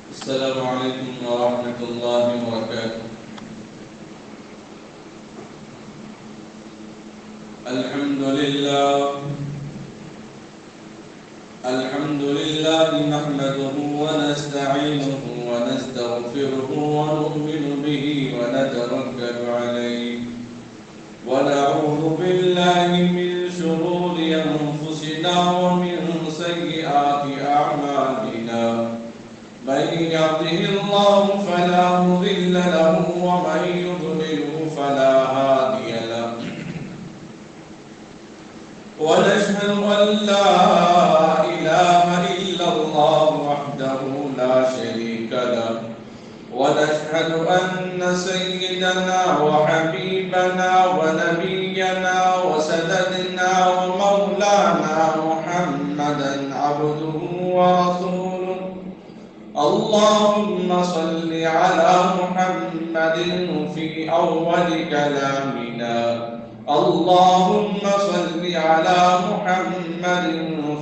السلام عليكم ورحمة الله وبركاته. الحمد لله نحمده ونستعينه ونستغفره ونؤمن به ونتوكل عليه ونعوذ بالله من شرور أنفسنا ومن سيئات أعمالنا. من يهده الله فلا مضل له ومن يضلله فلا هادي له. ونشهد أن لا إله إلا الله وحده لا شريك له. ونشهد أن سيدنا وحبيبنا ونبينا وسندنا ومولانا محمدا عبده ورسوله. اللهم صل على محمد في أول كلامنا. اللهم صل على محمد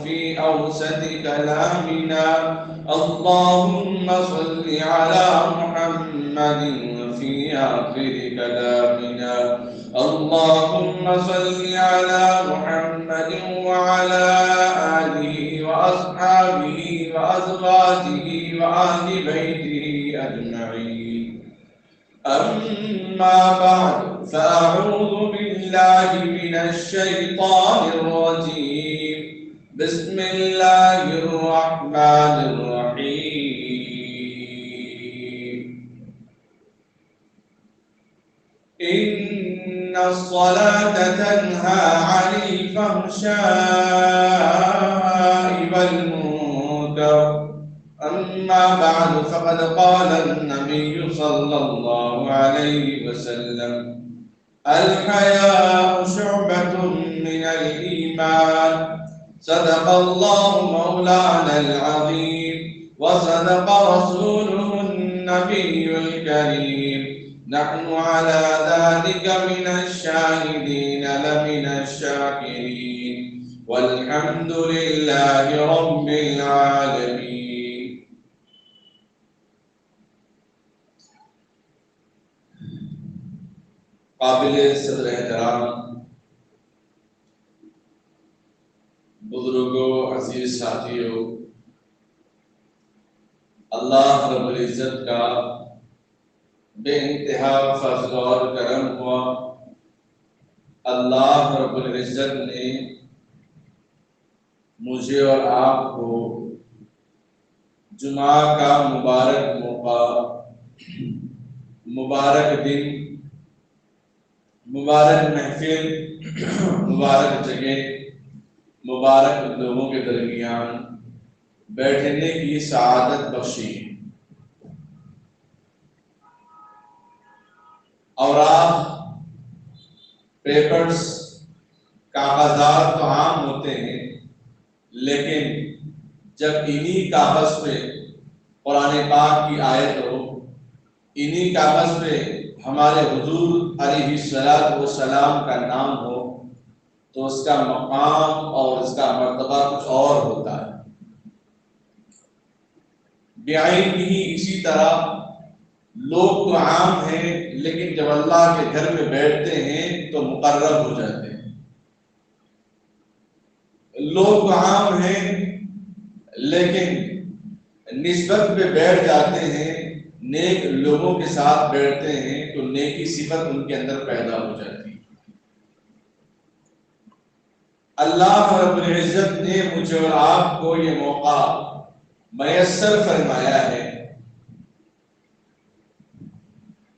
في أوسط كلامنا. اللهم صل على محمد في آخر كلامنا. اللهم صل على محمد وعلى آله وأصحابه وأزواجه وأهل بيته أجمعين. أما بعد فأعوذ بالله من الشيطان الرجيم. بسم الله الرحمن الرحيم. إن الصلاة تنهى عن الفحشاء والمنكر. أما بعد فقد قال النبي صلى الله عليه وسلم: الحياء شعبة من الإيمان. صدق الله مولانا العظيم وصدق رسوله النبي الكريم. نحن على ذلك من الشاهدين لمن الشاكرين والحمد لله رب العالمين. قابل صدر احترام بزرگوں، عزیز ساتھیوں، اللہ رب العزت کا بے انتہا فضل اور کرم ہوا. اللہ رب العزت نے مجھے اور آپ کو جمعہ کا مبارک موقع، مبارک دن، مبارک محفل، مبارک جگہ، مبارک لوگوں کے درمیان بیٹھنے کی سعادت بخشی. اور آپ پیپرز، کاغذات تو عام ہوتے ہیں، لیکن جب انہی کاغذ پہ قرآن پاک کی آیت ہو، انہی کاغذ پہ ہمارے حضور علیہ الصلاۃ والسلام کا نام ہو، تو اس کا مقام اور اس کا مرتبہ کچھ اور ہوتا ہے. بعین ہی اسی طرح لوگ تو عام ہیں، لیکن جب اللہ کے گھر میں بیٹھتے ہیں تو مقرب ہو جاتے ہیں. لوگ تو عام ہیں، لیکن نسبت پہ بیٹھ جاتے ہیں، نیک لوگوں کے ساتھ بیٹھتے ہیں تو نیکی صفت ان کے اندر پیدا ہو جاتی ہے. اللہ رب العزت نے مجھے اور آپ کو یہ موقع میسر فرمایا ہے.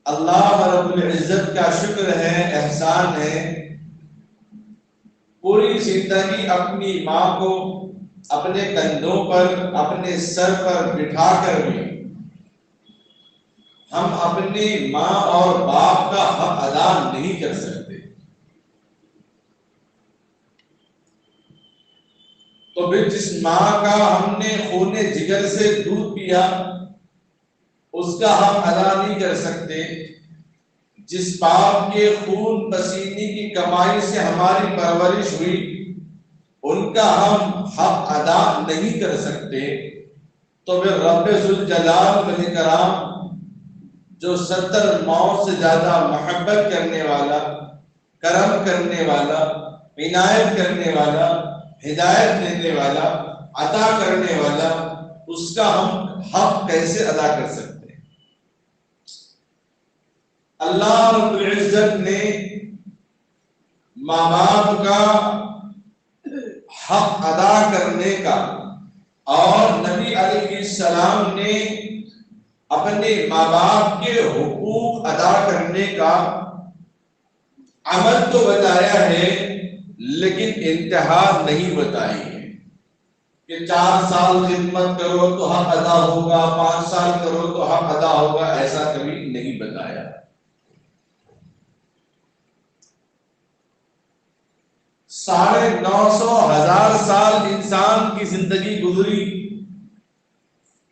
اللہ رب العزت کا شکر ہے، احسان ہے. پوری زندگی اپنی ماں کو اپنے کندھوں پر، اپنے سر پر بٹھا کر بھی ہم اپنی ماں اور باپ کا حق ادا نہیں کر سکتے. تو پھر جس ماں کا ہم نے خون جگر سے دودھ پیا، اس کا ہم ادا نہیں کر سکتے. جس باپ کے خون پسینے کی کمائی سے ہماری پرورش ہوئی، ان کا ہم حق ادا نہیں کر سکتے. تو پھر رب ذوالجلال والاکرام جو 70 ماؤں سے زیادہ محبت کرنے والا، کرم کرنے والا، عنایت کرنے والا، ہدایت دینے والا، عطا کرنے والا، اس کا ہم حق کیسے ادا کر سکتے ہیں؟ اللہ رب العزت نے ماں باپ کا حق ادا کرنے کا اور نبی علیہ السلام نے اپنے ماں باپ کے حقوق ادا کرنے کا عمل تو بتایا ہے، لیکن انتہا نہیں بتائی ہے کہ 4 سال خدمت کرو تو حق ادا ہوگا، 5 سال کرو تو حق ادا ہوگا، ایسا کبھی نہیں بتایا۔ 950,000 سال انسان کی زندگی گزری،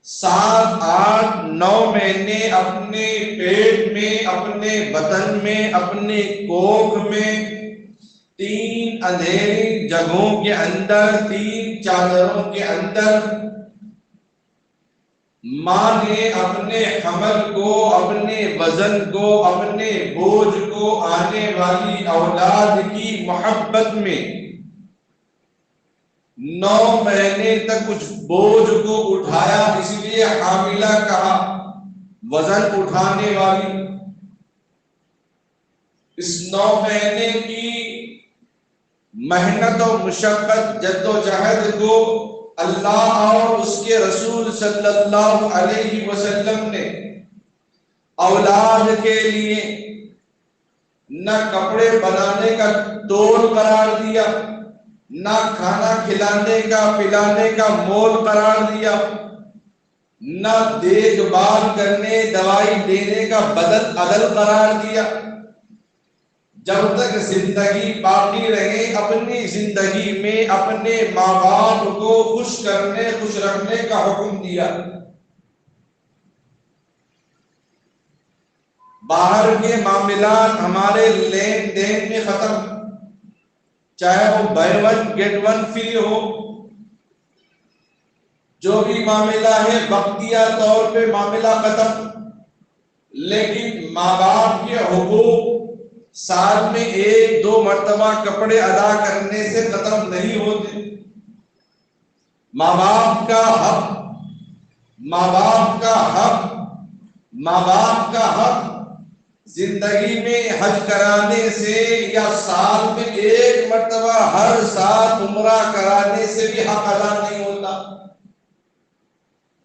7، 8، 9 مہینے اپنے پیٹ میں، اپنے بطن میں، اپنے کوکھ میں، 3 اندھیری جگہوں کے اندر، 3 چادروں کے اندر ماں نے اپنے حمل کو، اپنے وزن کو، اپنے بوجھ کو، آنے والی اولاد کی محبت میں 9 مہینے تک کچھ بوجھ کو اٹھایا، اس لیے حاملہ کہا، وزن اٹھانے والی۔ اس 9 مہینے کی محنت و مشقت، جد و جہد کو اللہ اور اس کے رسول صلی اللہ علیہ وسلم نے اولاد کے لیے نہ کپڑے بنانے کا تول قرار دیا، نہ کھانا کھلانے کا پلانے کا مول قرار دیا، نہ دیکھ بھال کرنے دوائی دینے کا بدل عدل قرار دیا۔ جب تک زندگی باقی رہے اپنی زندگی میں اپنے ماں باپ کو خوش کرنے، خوش رکھنے کا حکم دیا۔ باہر کے معاملات ہمارے لین دین میں ختم، چاہے وہ buy one get one free ہو، جو بھی معاملہ ہے وقتیہ طور پہ معاملہ ختم، لیکن ماں باپ کے حقوق سال میں 1-2 مرتبہ کپڑے ادا کرنے سے ختم نہیں ہوتے۔ ماں باپ کا حق، ماں باپ کا حق، ماں باپ کا حق زندگی میں حج کرانے سے یا سال میں 1 مرتبہ ہر سال عمرہ کرانے سے بھی حق ادا نہیں ہوتا۔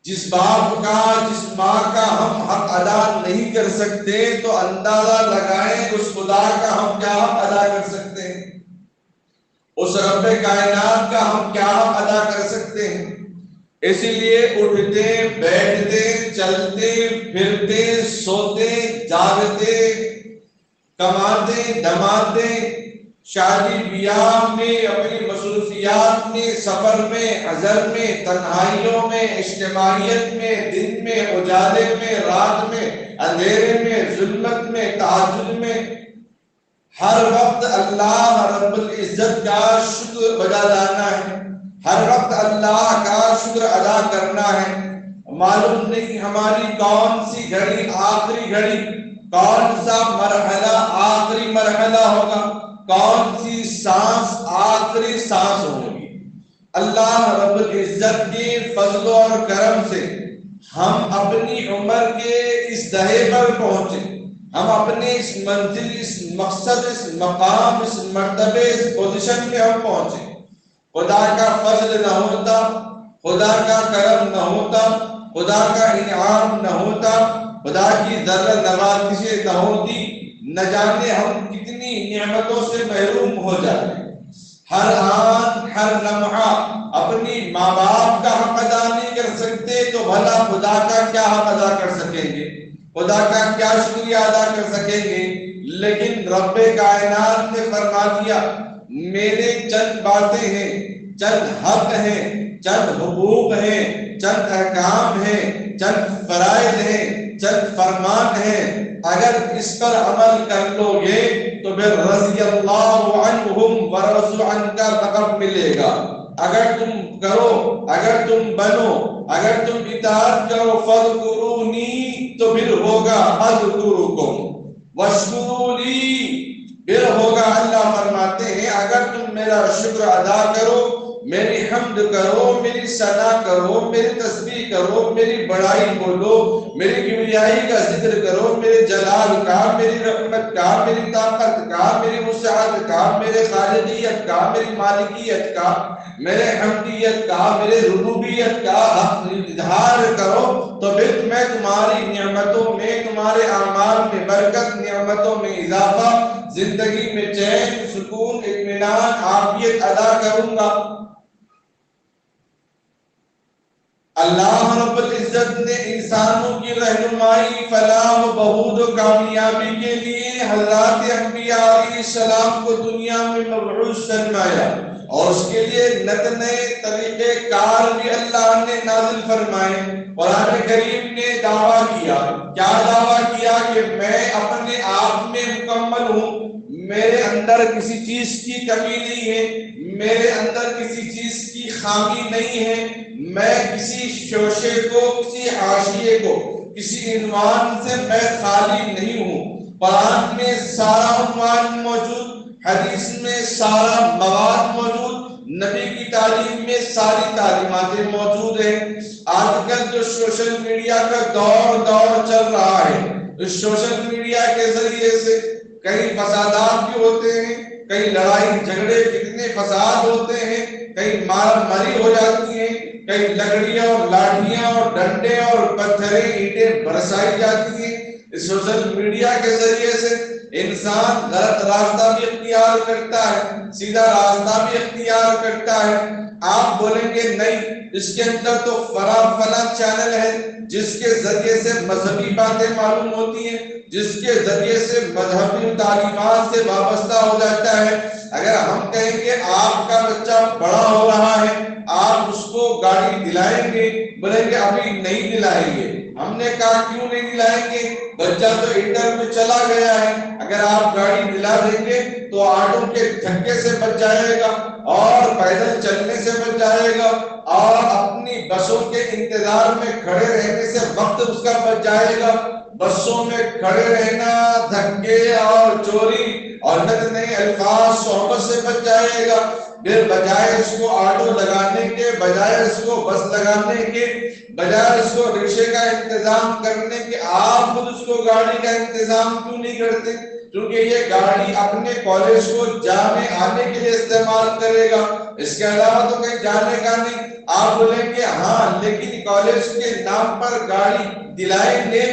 جس باپ کا، جس ماں کا ہم حق ادا نہیں کر سکتے تو اندازہ لگائیں اس خدا کا ہم کیا حق ادا کر سکتے ہیں، اس رب کائنات کا ہم کیا حق ادا کر سکتے ہیں۔ اسی لیے اٹھتے بیٹھتے چلتے پھرتے سوتے جاگتے کماتے دماتے شادی بیاہ میں، اپنی مصروفیات میں، سفر میں، حضر میں، تنہائیوں میں، اجتماعیت میں، دن میں، اجالے میں، رات میں، اندھیرے میں، ظلمت میں، تہجد میں، ہر وقت اللہ رب العزت کا شکر بجا لانا ہے، ہر وقت اللہ کا شکر ادا کرنا ہے۔ معلوم نہیں ہماری کون سی گھڑی آخری گھڑی، کون سا مرحلہ آخری مرحلہ ہوگا، کون سی سانس آخری سانس ہوگی۔ اللہ رب العزت کے فضل اور کرم سے ہم اپنی عمر کے اس دہے پر پہنچے، ہم اپنے اس منزل، اس مقصد، اس مقام، اس مرتبے، اس پوزیشن پہ ہم پہنچے۔ خدا کا فضل نہ ہوتا، خدا کا کرم نہ ہوتا، خدا کا انعام نہ ہوتا، خدا کی ذرہ نوازشیں نہ ہوتی، نہ جانے ہم کتنی نعمتوں سے محروم ہو جاتے۔ ہر آن ہر لمحہ اپنی ماں باپ کا حق ادا نہیں کر سکتے تو بھلا خدا کا کیا حق ادا کر سکیں گے، خدا کا کیا شکریہ ادا کر سکیں گے۔ لیکن رب کائنات نے فرما دیا میرے چند باتیں ہیں، چند حق ہیں، چند حقوق ہیں، چند احکام ہیں، چند فرائض ہیں، چند فرمان ہیں، اگر اس پر عمل کر لو گے تو پھر رضی اللہ عنہم ورضوا عنک کا لقب ملے گا۔ اگر تم کرو، اگر تم بنو، اگر تم اطاعت کرو، فَاذْكُرُونِي تو پھر ہوگا اذکرکم واشکروا لی، پھر ہوگا اللہ فرماتے ہیں اگر تم میرا شکر ادا کرو، میری حمد کرو، میری ثنا کرو، میری تسبیح کرو، میری بڑائی بولو، میری کبریائی کا ذکر کرو، میرے جلال کا، میری رحمت کا، میری طاقت کا، میری وسعت کا، میرے خالقیت کا، میری مالکیت کا، میرے حمدیت کا، میرے ربوبیت کا اظہار کرو، تو پھر میں تمہاری نعمتوں میں، تمہارے اعمال میں برکت، نعمتوں میں اضافہ، زندگی میں چین، سکون، اطمینان، عافیت ادا کروں گا۔ اللہ رب العزت نے انسانوں کی رہنمائی، فلاح و بہبود و کامیابی کے لیے حضرات انبیاء علیہ السلام کو دنیا میں مبعوث فرمایا، اور اس کے لیے نت نئے طریقے کار بھی اللہ نے نازل فرمائے۔ قرآن کریم نے دعویٰ کیا، کیا دعویٰ کیا؟ کہ میں اپنے آپ میں مکمل ہوں، میرے اندر کسی چیز کی کمی نہیں ہے، میرے اندر کسی چیز کی خامی نہیں ہے، میں کسی شوشے کو، کسی حاشیے کو، کسی عنوان سے میں خالی نہیں ہوں۔ قرآن میں سارا عنوان موجود، حدیث میں سارا مواد موجود، نبی کی تعلیم میں ساری تعلیماتیں موجود ہیں۔ آج کل جو سوشل میڈیا کا دور چل رہا ہے، اس سوشل میڈیا کے ذریعے سے کئی فسادات بھی ہوتے ہیں، کئی لڑائی جھگڑے کتنے فساد ہوتے ہیں، کئی مار ماری ہو جاتی ہیں، کئی لکڑیاں اور لاٹھیاں اور ڈنڈے اور پتھریں اینٹیں برسائی جاتی ہیں۔ اس سوشل میڈیا کے ذریعے سے انسان غلط راستہ بھی اختیار کرتا ہے، سیدھا راستہ بھی اختیار کرتا ہے۔ آپ بولیں گے نہیں، اس کے اندر تو فلاں چینل ہے جس کے ذریعے سے مذہبی باتیں معلوم ہوتی ہیں، جس کے ذریعے سے مذہبی تعلیمات سے وابستہ ہو جاتا ہے۔ اگر ہم کہیں گے آپ کا بچہ بڑا ہو رہا ہے، آپ اس کو گاڑی دلائیں گے، بولیں گے ابھی نہیں دلائیں گے۔ ہم نے کہا کیوں نہیں دلائیں گے؟ بچہ تو انٹر میں چلا گیا ہے، اگر آپ گاڑی دلا دیں گے تو آٹو کے دھکے سے بچ جائے گا، اور پیدل چلنے سے بچ جائے گا، اور اپنی بسوں کے انتظار میں کھڑے رہنے سے وقت اس کا بچ جائے گا۔ بسوں میں کھڑے رہنا، دھکے اور چوری اور نت نئے الفاظ صحبت سے بچ جائے گا۔ پھر بجائے اس کو آٹو لگانے کے، بجائے اس کو بس لگانے کے، بجائے اس کو رکشے کا انتظام کرنے کے، آپ خود اس کو گاڑی کا انتظام کیوں نہیں کرتے؟ کیونکہ یہ گاڑی اپنے کالج کو جانے آنے کے لیے استعمال کرے گا، اس کے علاوہ تو کہیں جانے کا نہیں۔ آپ بولیں گے ہاں لیکن کالج کے نام پر گاڑی دلائیں گے،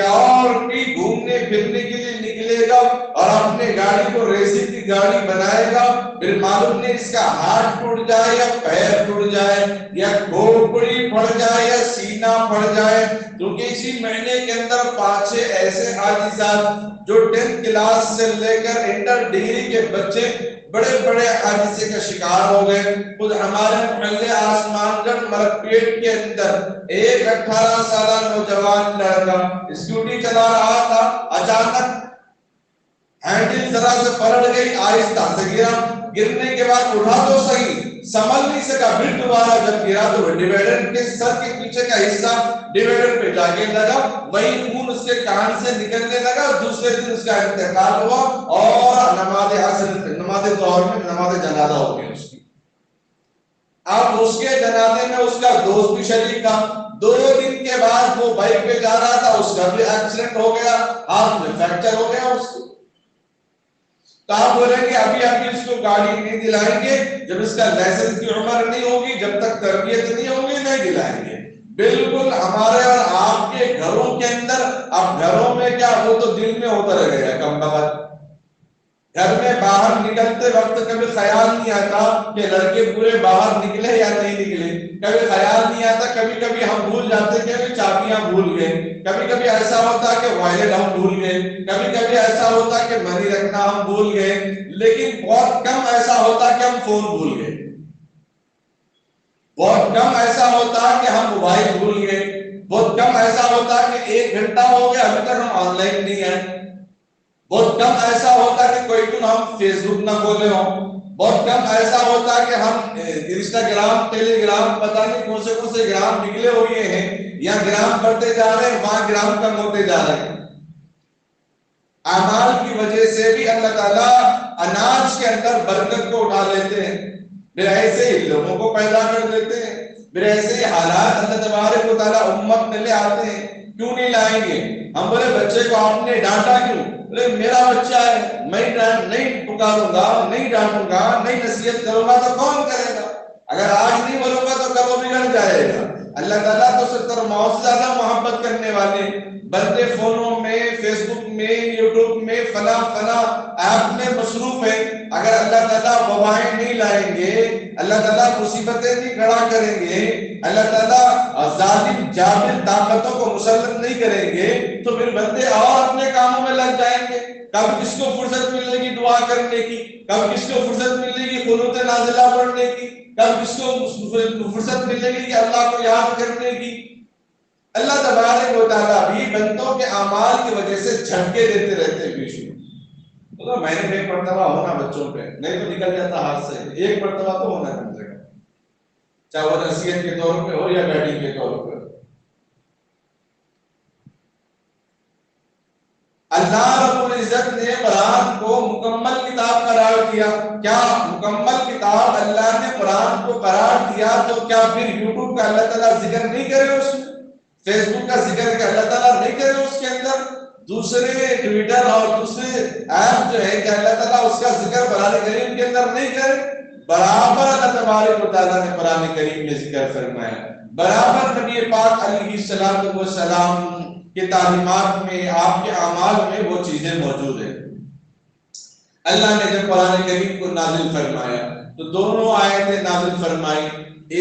اور بھی گھومنے پھرنے کے لیے نکلے گا اور اپنے گاڑی کو ریسنگ کی گاڑی بنائے گا، پھر معلوم نہیں اس کا ہاتھ ٹوٹ جائے یا پیر ٹوٹ جائے یا کھوپڑی پھڑ جائے یا سینہ پھڑ جائے۔ کیونکہ اسی مہینے کے اندر 5 ایسے حادثات جو 10th کلاس سے لے کر انٹر ڈگری کے بچے بڑے بڑے حادثے کا شکار ہو گئے۔ خود ہمارے محلے آسمان گڑھ مرکپیٹ کے اندر ایک 18 سالہ نوجوان لڑکا اسکوٹی چلا رہا تھا، اچانک ہینڈل ذرا سے پلٹ گئی، آہستہ سے گرا، گرنے کے بعد اٹھا تو صحیح، سنبھل نہیں سکا، پھر دوبارہ جب گرا تو ڈیوائڈر کے سر کے پیچھے کا حصہ ڈیوائڈر پہ جا کے لگا، وہی خون اس کے کان سے نکلنے لگا۔ دوسرے دن اس کا انتقال ہوا اور نماز ظہر میں نماز جنازہ ہو گئی اس کی۔ اب اس کے جنازے میں اس کا دوست بھی شریک تھا۔ 2 دن کے بعد وہ بائک پہ جا رہا تھا، اس کا بھی ایکسیڈنٹ ہو گیا، ہاتھ میں فریکچر ہو گیا اس کو۔ تو آپ بولیں گے ابھی اس کو گاڑی نہیں دلائیں گے، جب اس کا لائسنس کی عمر نہیں ہوگی، جب تک تربیت نہیں ہوگی نہیں دلائیں گے۔ بالکل ہمارے اور آپ کے گھروں کے اندر، اب گھروں میں کیا، وہ تو دل میں ہوتا رہ گیا کم بخت۔ گھر میں باہر نکلتے وقت کبھی خیال نہیں آتا کہ لڑکے پورے باہر نکلے یا نہیں نکلے، کبھی خیال نہیں آتا، کبھی کبھی ہم بھول جاتے کہ چابیاں بھول گئے، کبھی کبھی ایسا ہوتا کہ وائلٹ ہم بھول گئے، کبھی کبھی ایسا ہوتا کہ منی رکھنا ہم بھول گئے، لیکن بہت کم ایسا ہوتا کہ ہم فون بھول گئے، بہت کم ایسا ہوتا کہ ہم موبائل بھول گئے، بہت کم ایسا ہوتا کہ 1 گھنٹہ ہو گیا ابھی تک ہم آن لائن نہیں آئے، بہت کم ایسا ہوتا کہ کوئی دن ہم فیس بک نہ کھولے ہوں۔ بہت کم ایسا ہوتا کہ ہم انسٹاگرام ٹیلی گرام پتہ نہیں کون سے گرام نکلے ہوئے ہیں یا گرام بڑھتے جا رہے ہیں وہاں گرام کم ہوتے جا رہے ہیں. اعمال کی وجہ سے بھی اللہ تعالیٰ اناج کے اندر برکت کو اٹھا لیتے ہیں، پھر ایسے ہی لوگوں کو پیدا کر دیتے ہیں، پھر ایسے ہی حالات اللہ تبارک و تعالیٰ امت میں لے آتے ہیں. کیوں نہیں لائیں گے؟ ہم بولے بچے کو آپ نے ڈانٹا کیوں؟ بولے میرا بچہ ہے، میں نہیں پکاروں گا، نہیں ڈانٹوں گا، نہیں نصیحت کروں گا تو کون کرے گا؟ اگر آج نہیں بولوں گا تو کب وہ بگڑ جائے گا. اللہ تعالیٰ تو 70 ماؤں سے زیادہ محبت کرنے والے بندے فونوں میں، فیس بک میں، یوٹیوب میں، فلاں ایپ میں مصروف ہیں. اگر اللہ تعالیٰ وبائیں نہیں لائیں گے، اللہ تعالیٰ مصیبتیں نہیں کھڑا کریں گے، اللہ تعالیٰ ظالم جابر طاقتوں کو مسلط نہیں کریں گے تو پھر بندے اور اپنے کاموں میں لگ جائیں گے. کب کس کو فرصت ملے گی دعا کرنے کی، کب کس کو فرصت ملے گی قنوت نازلہ پڑھنے کی، کب کس کو فرصت ملے گی کہ اللہ کو یاد کرنے کی. اللہ تبارک و تعالیٰ بھی بندوں کے اعمال کی وجہ سے جھٹکے دیتے رہتے ہیں بیچ میں. تو مہینے میں ایک مرتبہ ہونا بچوں پہ، نہیں تو نکل جاتا ہاتھ سے. ایک مرتبہ تو ہونا کم سے کم، چاہے وہ نصیحت کے طور پہ ہو یا بیٹنگ کے طور پہ. اللہ رب العزت نے قرآن کو مکمل کتاب قرار دیا. کیا مکمل کتاب اللہ نے قرآن کو قرار دیا تو کیا پھر یوٹیوب کا اللہ تعالیٰ ذکر نہیں کرے، اس میں فیس بک کا ذکر کہ اللہ تعالیٰ نہیں کرے، اس کے اندر دوسرے ٹویٹر اور دوسرے ایپ جو ہے کہ اللہ تعالیٰ اس کا ذکر قرآن کریم کے اندر نہیں کرے؟ برابر اللہ تبارک و تعالیٰ نے قرآن کریم میں ذکر فرمایا، برابر نبی پاک علیہ السلام کے تعلیمات میں، آپ کے اعمال میں وہ چیزیں موجود ہیں. اللہ نے جب قرآن کریم کو نازل فرمایا تو دونوں آیتیں نازل فرمائی،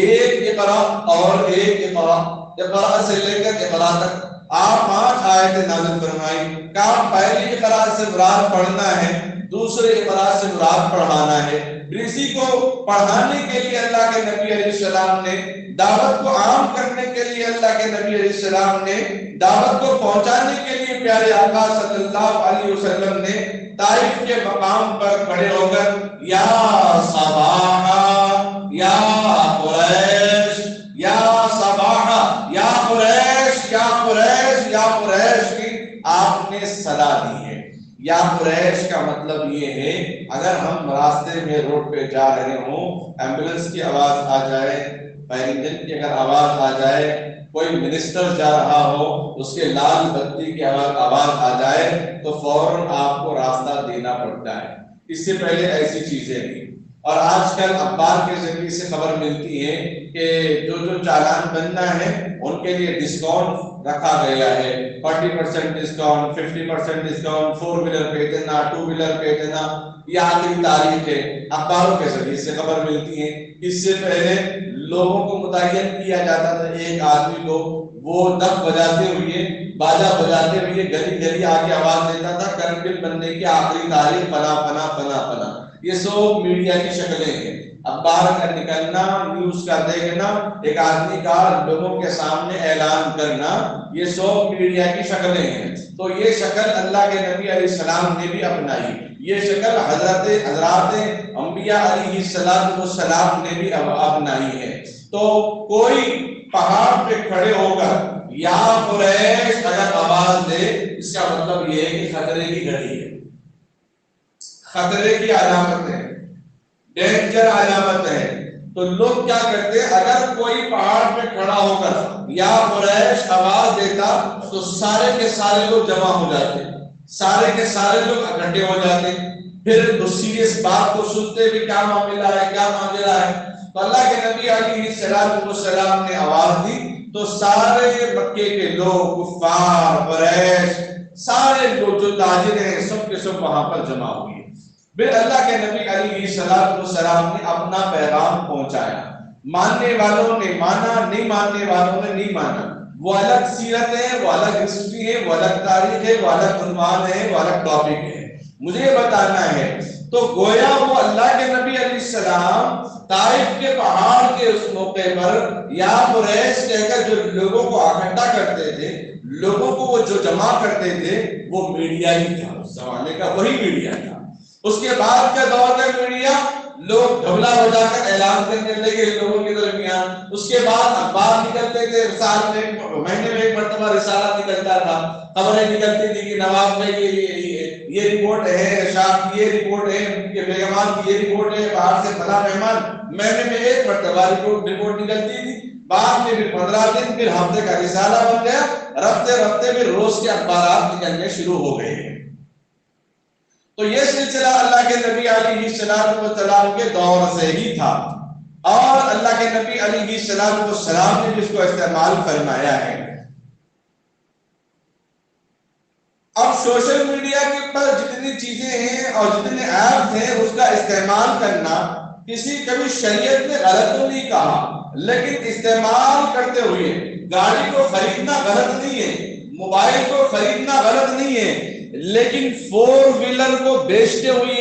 ایک اقرا اور ایک اقرا. اقرا سے لے کر اقرا تک آپ 5 آیتیں نازل فرمائی. کہا پہلی اقرا سے مراد پڑھنا ہے، دوسرے اقرا سے مراد پڑھانا ہے. اسی کو پڑھانے کے لیے اللہ کے نبی علیہ السلام نے، دعوت کو عام کرنے کے لیے اللہ کے نبی علیہ السلام نے، دعوت کو پہنچانے کے لیے پیارے آقا صلی اللہ علیہ وسلم نے طائف کے مقام پر کھڑے ہو کر یا صباحا یا قریش، یا صباحا یا قریش، یا قریش، یا قریش کی آپ نے صدا دی ہے. یا قریش کا مطلب یہ ہے اگر ہم راستے میں روڈ پہ جا رہے ہوں، ایمبولنس کی آواز آ جائے، فائر انجن کی اگر آواز آ جائے، کوئی منسٹر جا رہا ہو اس کے لال بتی کی آواز آ جائے تو فوراً آپ کو راستہ دینا پڑتا ہے. اس سے پہلے ایسی چیزیں نہیں. اور آج کل اخبار کے ذریعے سے خبر ملتی ہے کہ جو چالان بننا ہے ان کے لیے ڈسکاؤنٹ رکھا گیا ہے، 40% ڈسکاؤنٹ، 50% ڈسکاؤنٹ، 4 ویلر پہ اتنا، 2 ویلر پہ اتنا. یہ آخری تاریخ ہے، اخباروں کے ذریعے سے خبر ملتی ہے. اس سے پہلے لوگوں کو متعین کیا جاتا تھا، ایک آدمی کو وہ دف بجاتے ہوئے، باجا بجاتے ہوئے گلی گلی آ کے آواز دیتا تھا کرنٹ بل بننے کی آخری تاریخ فلاں فلاں فلاں فلاں. یہ سب میڈیا کی شکلیں ہیں. اخبار کا نکلنا، نیوز کا دیکھنا، ایک آدمی کا لوگوں کے سامنے اعلان کرنا، یہ سب میڈیا کی شکلیں ہیں. تو یہ شکل اللہ کے نبی علیہ السلام نے بھی اپنائی، یہ شکل حضرات انبیاء علیہ السلام نے بھی اپنائی ہے. تو کوئی پہاڑ پہ کھڑے ہو کر یا قریش اگر آواز دے، اس کا مطلب یہ ہے کہ خطرے کی گھڑی ہے، خطرے کی علامت ہے، ڈینجر علامت ہے. تو لوگ کیا کرتے ہیں، اگر کوئی پہاڑ پہ کھڑا ہو کر یا قریش آواز دیتا تو سارے کے سارے لوگ جمع ہو جاتے، سارے کے سارے لوگ اکٹھے ہو جاتے. پھر اس بات کو سنتے بھی کیا معاملہ ہے، کیا معاملہ ہے. تو اللہ کے نبی علیہ السلام نے آواز دی تو سارے مکے کے لوگ، کفار، قریش، سارے لوگ جو تاجر ہیں سب کے سب وہاں پر جمع ہوئے. پھر اللہ کے نبی علیہ السلام نے اپنا پیغام پہنچایا. ماننے والوں نے مانا، نہیں ماننے والوں نے نہیں مانا. وہ الگ سیرت ہے، وہ الگ ہسٹری ہے، وہ الگ تاریخ ہے، وہ الگ عنوان ہے، وہ الگ ٹاپک ہے. مجھے یہ بتانا ہے تو گویا وہ اللہ کے نبی علیہ السلام طائف کے پہاڑ کے اس موقع پر یا قریش کہہ کر جو لوگوں کو اکٹھا کرتے تھے، لوگوں کو وہ جو جمع کرتے تھے، وہ میڈیا ہی تھا. اس زمانے کا وہی میڈیا تھا. اس کے بعد کا دور کا میڈیا لوگ ڈھولا بجا کر اعلان کرنے لگے لوگوں کے درمیان. اس کے بعد اخبار نکلتے تھے، سال میں مہینے میں ایک مرتبہ رسالہ نکلتا تھا، خبریں نکلتی تھی کہ نواب میں یہ رپورٹ ہے، شاہ کی یہ رپورٹ ہے، ان کے بیگمان کی یہ رپورٹ ہے، باہر سے فلاں مہمان. مہینے میں ایک مرتبہ رپورٹ نکلتی تھی. بعد میں پھر 15 دن، پھر ہفتے کا رسالہ بن گیا. رفتے رفتے پھر روز کے اخبارات نکلنے شروع ہو گئے. تو یہ سلسلہ اللہ کے نبی علیہ السلام کے دور سے ہی تھا، اور اللہ کے نبی علیہ السلام نے جس کو استعمال فرمایا ہے. اب سوشل میڈیا کے پر جتنی چیزیں ہیں اور جتنے ایپس ہیں، اس کا استعمال کرنا کبھی شریعت نے غلط تو نہیں کہا، لیکن استعمال کرتے ہوئے گاڑی کو خریدنا غلط نہیں ہے، موبائل کو خریدنا غلط نہیں ہے، لیکن 4 ویلر کو بیچتے ہوئے،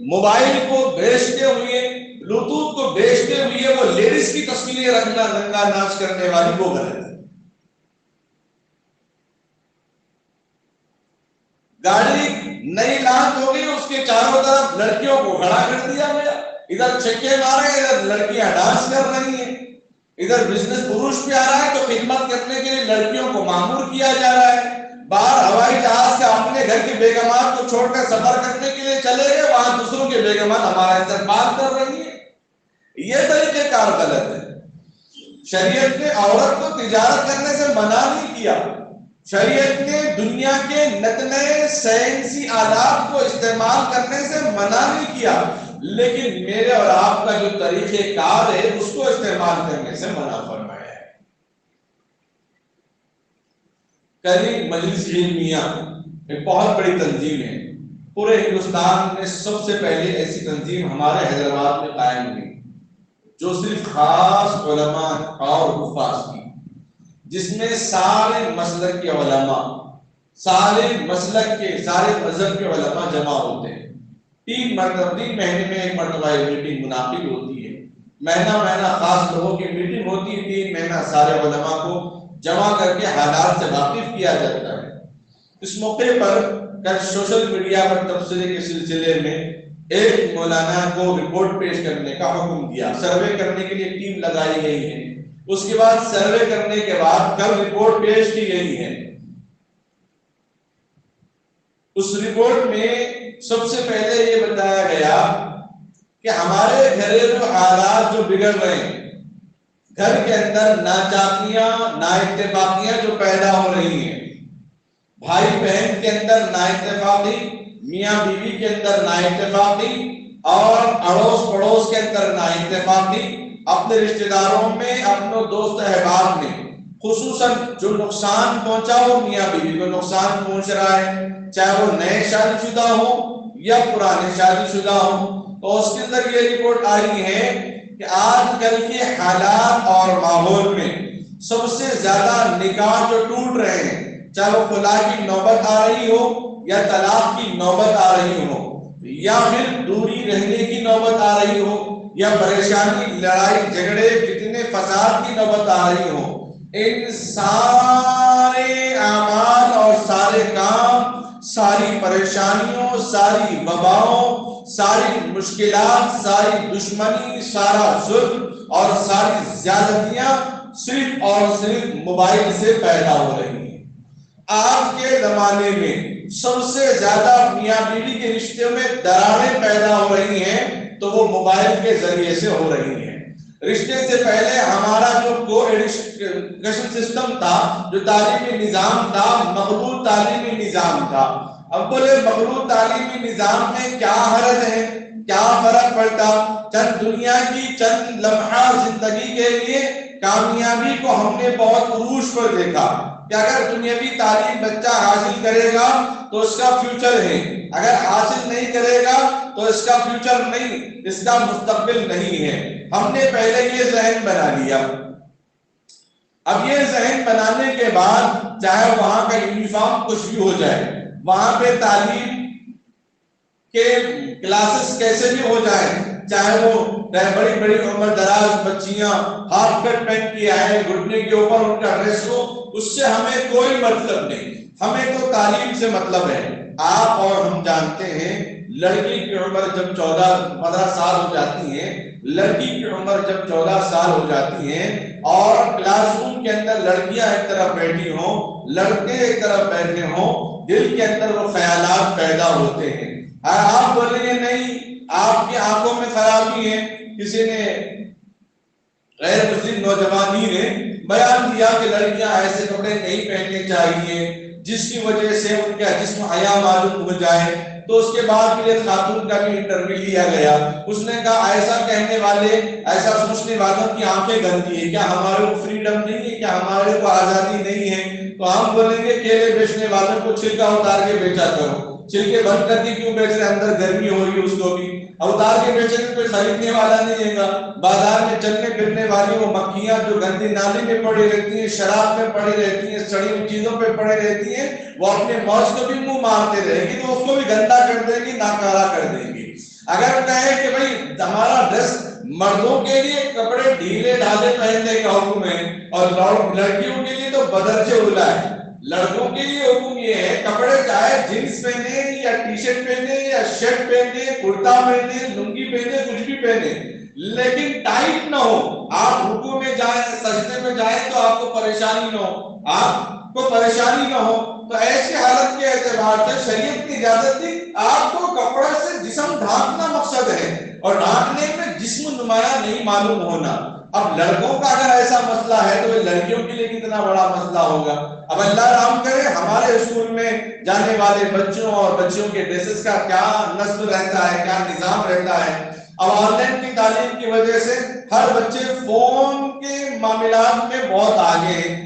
موبائل کو بیچتے ہوئے، بلوٹوتھ کو بیچتے ہوئے وہ لیڈیز کی تصویریں رکھنا، ننگا ناچ کرنے والی، وہ غلط ہے. گاڑی نئی لانچ ہو گئی، اس کے چاروں طرف لڑکیوں کو کھڑا کر دیا گیا، ادھر چھکے مارے، ادھر لڑکیاں ڈانس کر رہی ہیں، ادھر بزنس عروج پہ آ رہا ہے تو خدمت کرنے کے لیے لڑکیوں کو مامور کیا جا رہا ہے. باہر ہوائی جہاز سے اپنے گھر کی بیگمات کو چھوڑ کر سفر کرنے کے لیے چلے گئے، وہاں دوسروں کے بیگمات ہمارا استقبال کر رہی ہیں. یہ طریقہ کار غلط ہے. شریعت نے عورت کو تجارت کرنے سے منع نہیں کیا، شریعت نے دنیا کے نئے سائنسی آلات کو استعمال کرنے سے منع نہیں کیا، لیکن میرے اور آپ کا جو طریقہ کار ہے اس کو استعمال کرنے سے منع فرمایا ہے. کریم مجلس علمیہ ایک بہت بڑی تنظیم ہے، پورے ہندوستان میں سب سے پہلے ایسی تنظیم ہمارے حیدرآباد میں قائم ہوئی جو صرف خاص علماء اور حفاظ کی، جس میں سارے مسلک کے علماء، سارے مسلک کے، سارے مذہب کے علماء جمع ہوتے ہیں. 3 مہینے میں ایک مرتبہ میٹنگ منعقد ہوتی ہے، مہینہ خاص لوگوں کی میٹنگ ہوتی ہے، 3 مہینہ سارے علماء کو جمع کر کے حالات سے واقف کیا جاتا ہے. اس موقع پر کل سوشل میڈیا پر تبصرے کے سلسلے میں ایک مولانا کو رپورٹ پیش کرنے کا حکم دیا. سروے کرنے کے لیے ٹیم لگائی گئی ہے، اس کے بعد سروے کرنے کے بعد کل رپورٹ پیش کی گئی ہے. اس رپورٹ میں سب سے پہلے یہ بتایا گیا کہ ہمارے گھریلو حالات جو بگڑ رہے ہیں، گھر کے اندر ناچاکیاں، نااتفاقیاں جو پیدا ہو رہی ہیں، بھائی بہن کے اندر نااتفاقی، میاں بیوی کے اندر نااتفاقی، اور اڑوس پڑوس کے اندر نااتفاقی، اپنے رشتہ داروں میں، اپنے دوست احباب میں، خصوصاً جو نقصان پہنچا وہ میاں بیوی کو نقصان پہنچ رہا ہے، چاہے وہ نئے شادی شدہ ہو یا پرانے شادی شدہ ہو. تو اس کے اندر یہ رپورٹ آئی ہے کہ آج کل کے حالات اور ماحول میں سب سے زیادہ نکاح جو ٹوٹ رہے ہیں، چاہے وہ خلا کی نوبت آ رہی ہو یا طلاق کی نوبت آ رہی ہو، یا پھر دوری رہنے کی نوبت آ رہی ہو، یا پریشانی، لڑائی جھگڑے، فتنے فساد کی نوبت آ رہی ہو، ان سارے اعمال اور سارے کام، ساری پریشانیوں، ساری وباؤں، ساری مشکلات، ساری دشمنی، سارا ظلم اور ساری زیادتیاں صرف اور صرف موبائل سے پیدا ہو رہی ہیں. آج کے زمانے میں سب سے زیادہ میاں بیوی کے رشتے میں دراڑیں پیدا ہو رہی ہیں تو وہ موبائل کے ذریعے سے ہو رہی ہیں. رشتے سے پہلے ہمارا جو کو ایڈوکیشن سسٹم تھا، جو تعلیمی نظام تھا، مخلوط تعلیمی نظام تھا. اب بولے مخلوط تعلیمی نظام میں کیا حرج ہے، کیا فرق پڑتا؟ چند دنیا کی چند لمحہ زندگی کے لیے کامیابی کو ہم نے بہت عروج پر دیکھا کہ اگر دنیاوی تعلیم بچہ حاصل کرے گا تو اس کا فیوچر ہے، اگر حاصل نہیں کرے گا تو اس کا فیوچر نہیں، اس کا مستقبل نہیں ہے. ہم نے پہلے یہ ذہن بنا لیا. اب یہ ذہن بنانے کے بعد چاہے وہاں کا یونیفارم کچھ بھی ہو جائے، وہاں پہ تعلیم کے کلاسز کیسے بھی ہو جائے، چاہے وہ بڑی بڑی عمر دراز بچیاں ہاف کٹ پہن کے آئے، گھٹنے کے اوپر ان کا ڈریس ہو، اس سے ہمیں کوئی مطلب نہیں. ہمیں تو تعلیم سے مطلب ہے. آپ اور ہم جانتے ہیں لڑکی کی عمر جب 14-15 سال ہو جاتی ہے، لڑکی کی عمر جب 14 سال ہو جاتی ہے اور کلاس روم کے اندر لڑکیاں ایک طرف بیٹھی ہوں، لڑکے ایک طرف بیٹھے ہوں، دل کے اندر وہ خیالات پیدا ہوتے ہیں. آپ بولیں گے نہیں آپ کی آنکھوں میں خرابی ہے. کسی نے غیر مسلم نوجوانی نے بیان کیا کہ لڑکیاں ایسے کپڑے نہیں پہننے چاہیے جس کی وجہ سے ان کا جسم حیا معلوم ہو جائے. تو اس کے بعد پھر ایک خاتون کا بھی انٹرویو لیا گیا. اس نے کہا ایسا کہنے والے، ایسا سوچنے والوں کی آنکھیں گندی ہے، کیا ہمارے کو فریڈم نہیں ہے، کیا ہمارے کو آزادی نہیں ہے؟ تو ہم بولیں گے کیلے بیچنے والوں کو چھلکا اتار کے بیچا کرو. چھلکے بند کر کے کیوں بیچ رہے؟ اندر گرمی ہو رہی ہے اس کو بھی اتار کے بیچے تو کوئی خریدنے والا نہیں ہے گا. بازار میں چلنے پھرنے والی وہ مکھیاں جو گندی نالی میں پڑی رہتی ہیں، شراب میں پڑی رہتی ہیں، سڑی ہوئی چیزوں پہ پڑی رہتی ہیں، وہ اپنے موج کو بھی منہ مارتے رہیں گی تو اس کو بھی گندا کر دیں گی، ناکارا کر دیں گی. اگر کہیں کہ بھائی ہمارا ڈریس مردوں کے لیے کپڑے ڈھیلے ڈھالے پہننے کا حکم ہے اور لڑکیوں کے لیے تو بدرجے اولا ہے. لڑکوں کے لیے حکم یہ ہے کپڑے چاہے جینس پہنے یا ٹی شرٹ پہنے یا شرٹ پہنے، کرتا پہنے، لنگی پہنے، کچھ بھی پہنے، لیکن ٹائٹ نہ ہو. آپ رکوع میں جائیں، سجدے میں جائیں تو آپ کو پریشانی نہ ہو، آپ کو پریشانی نہ ہو. تو ایسی حالت کے اعتبار سے شریعت کی اجازت تھی آپ کو کپڑے سے جسم ڈھانکنا مقصد ہے اور ڈھانکنے میں جسم نمایاں نہیں معلوم ہونا. اب لڑکوں کا اگر ایسا مسئلہ ہے تو لڑکیوں کے لیے کتنا بڑا مسئلہ ہوگا. اب اللہ رحم کرے ہمارے اسکول میں جانے والے بچوں اور بچیوں کے ڈریسز کا کیا نسل رہتا ہے، کیا نظام رہتا ہے. اب آن لائن کی تعلیم کی وجہ سے ہر بچے فون کے معاملات میں بہت آگے ہیں.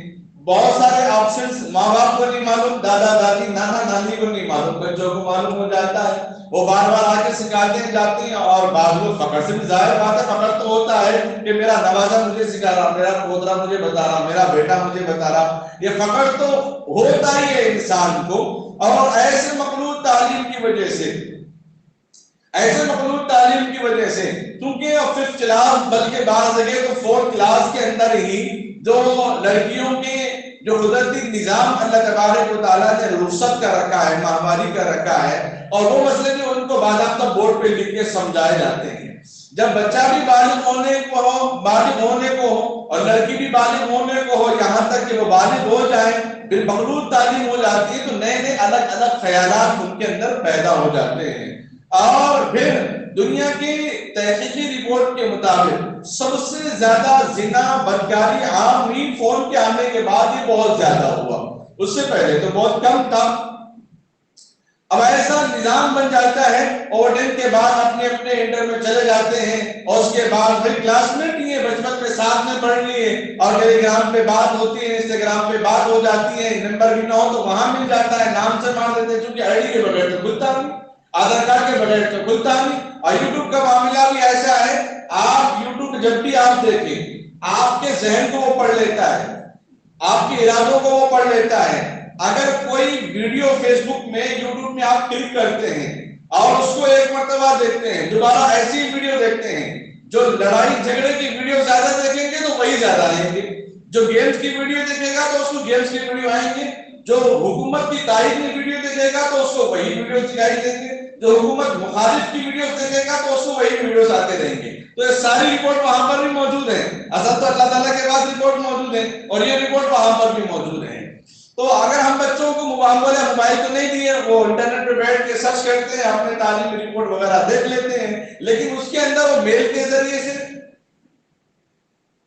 بہت سارے آپشنز ماں باپ کو نہیں معلوم، دادا دادی نانا نانی کو نہیں معلوم، بچوں کو معلوم ہو جاتا ہے. وہ بار بار آ کے سکھاتے جاتے ہیں اور بعض لوگ فخر سے بھی، ظاہر بات ہے فخر تو ہوتا ہے کہ میرا نوازا مجھے سکھا رہا، میرا پوترا مجھے بتا رہا، میرا بیٹا مجھے بتا رہا. یہ فخر تو ہوتا ہی ہے انسان کو. اور ایسے مخلوط تعلیم کی وجہ سے، ایسے مخلوط تعلیم کی وجہ سے کیونکہ ففتھ کلاس بلکہ بعض جگہ تو فورتھ کلاس کے اندر ہی جو لڑکیوں کے جو قدرتی نظام اللہ تبارک و تعالیٰ نے رخصت کر رکھا ہے، ماہواری کر رکھا ہے، اور وہ مسئلے جو ان کو باضابطہ بورڈ پہ لکھ کے سمجھائے جاتے ہیں. جب بچہ بھی بالغ ہونے کو ہو اور لڑکی بھی بالغ ہونے کو ہو، یہاں تک کہ وہ بالغ ہو جائیں، پھر مخلوط تعلیم ہو جاتی ہے تو نئے نئے الگ الگ خیالات ان کے اندر پیدا ہو جاتے ہیں. اور پھر دنیا کی تحقیقی رپورٹ کے مطابق سب سے زیادہ زنا بدکاری عام ہوئی فون کے آنے کے بعد ہی بہت زیادہ ہوا. اس سے پہلے تو بہت کم تھا. اب ایسا نظام بن جاتا ہے اوور ٹین کے بعد اپنے اپنے انٹر میں چلے جاتے ہیں اور اس کے بعد پھر کلاس میٹ ہی ہے، بچپن میں ساتھ میں پڑھ لیے اور ٹیلی گرام پہ بات ہوتی ہے، انسٹاگرام پہ بات ہو جاتی ہے، نمبر بھی نہ ہو تو وہاں مل جاتا ہے، نام سے مار دیتے ہیں چونکہ آئی ڈی کے بغیر تو کھلتا نہیں، آدھار کارڈ کے بغیر تو کھلتا نہیں. اور یوٹیوب کا معاملہ بھی ایسا ہے، آپ یوٹیوب جب بھی آپ دیکھیں آپ کے ذہن کو وہ پڑھ لیتا ہے، آپ کے ارادوں کو وہ پڑھ لیتا ہے. اگر کوئی ویڈیو فیس بک میں یوٹیوب میں آپ کلک کرتے ہیں اور اس کو ایک مرتبہ دیکھتے ہیں، دوبارہ ایسی ویڈیو دیکھتے ہیں، جو لڑائی جھگڑے کی ویڈیو زیادہ دیکھیں گے تو وہی زیادہ آئیں گے، جو گیمز کی ویڈیو دیکھے گا تو اس کو گیمز کی ویڈیو آئیں گے، جو حکومت کی تائید کی ویڈیو دیکھے گا تو اس کو وہی ویڈیو دکھائی دیں گے، جو حکومت مخالف کی ویڈیو دیکھے گا تو اس کو وہی ویڈیوز آتے رہیں گے. تو یہ ساری رپورٹ وہاں پر بھی موجود ہے، اصل تو اللہ تعالیٰ کے پاس رپورٹ موجود ہے اور یہ رپورٹ وہاں پر بھی موجود ہے. تو اگر ہم بچوں کو موبائل تو نہیں دیے، وہ انٹرنیٹ پہ بیٹھ کے سرچ کرتے ہیں، اپنے تعلیمی رپورٹ وغیرہ دیکھ لیتے ہیں، لیکن اس کے اندر وہ میل کے ذریعے سے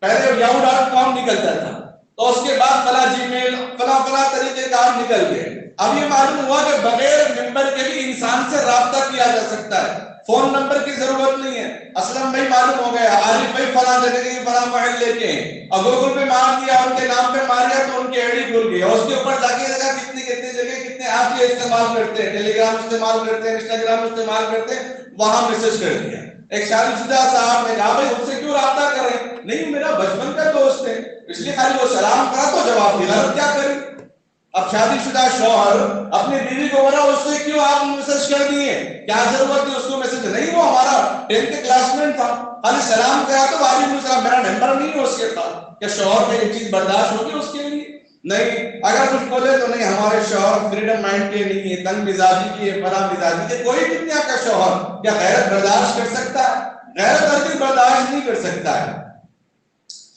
پہلے yahoo.com نکلتا تھا تو اس کے بعد فلاں جی میل فلاں طریقے کار نکل گئے. اب یہ معلوم ہوا کہ بغیر نمبر کے بھی انسان سے رابطہ کیا جا سکتا ہے، فون نمبر کی ضرورت نہیں ہے. اسلم بھائی معلوم ہو گیا، عارف بھائی فلاں جگہ کے فلاں محلے کے ہیں، اور گوگل پہ مار دیا، ان کے نام پہ مار دیا تو ان کی آئی ڈی کھل گئی، اور اس کے اوپر جا کے لگا کتنی جگہ کتنے آپ یہ استعمال کرتے ہیں، ٹیلی گرام استعمال کرتے ہیں، انسٹاگرام استعمال کرتے ہیں، وہاں میسج کر دیا. ایک شادی شدہ صاحب نے کہا بھائی ان سے کیوں رابطہ کریں؟ نہیں میرا بچپن کا دوست ہے، اس لیے خالی وہ سلام کرا تو جواب دیا، غلط کیا کریں؟ اب شادی شدہ شوہر اپنی بیوی کو بولا اس سے کیوں آپ میسج کر دیے، کیا ضرورت ہے اس کو میسج؟ نہیں وہ ہمارا 10th کلاس میٹ تھا، خالی سلام کیا تو وعلیکم السلام، میرا نمبر نہیں ہے اس کے پاس. کہ شوہر میں یہ چیز برداشت ہوگی اس کے لیے؟ نہیں اگر کچھ بولے تو نہیں ہمارے شوہر فریڈم مائنڈ کے نہیں ہے، تنگ مزاجی کی ہے، فلاں مزاجی کے. کوئی دنیا کا شوہر کیا غیرت برداشت کر سکتا ہے؟ غیرت ہر کوئی برداشت نہیں کر سکتا ہے.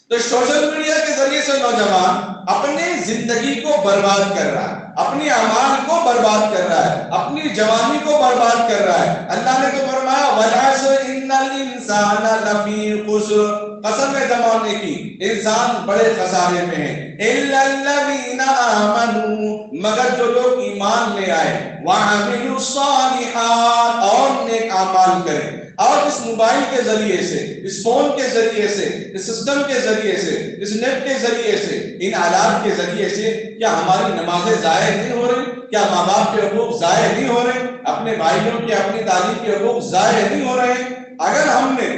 تو سوشل میڈیا کے ذریعے سے نوجوان اپنے زندگی کو برباد کر رہا ہے، اپنی اعمال کو برباد کر رہا ہے، اپنی جوانی کو برباد کر رہا ہے. اللہ نے تو فرمایا وَالْعَصْرِ إِنَّ الْإِنسَانَ لَفِي خُسْرٍ، قسم زمانے کی انسان بڑے خسارے میں ہے. إِلَّا الَّذِينَ آمَنُوا، مگر جو لوگ ایمان لے آئے، وَعَمِلُوا الصَّالِحَاتِ، اور نیک اعمال کریں. اور اس موبائل کے ذریعے سے، اس فون کے ذریعے سے، اس سسٹم کے ذریعے سے، اس نیٹ کے ذریعے سے، ان آلات کے ذریعے سے کیا ہماری نمازیں ضائع نہیں ہو رہی؟ کیا ماں باپ کے حقوق ضائع نہیں ہو رہے؟ اپنے بھائیوں کے، اپنی تعلیم کے حقوق ضائع نہیں ہو رہے؟ اگر ہم نے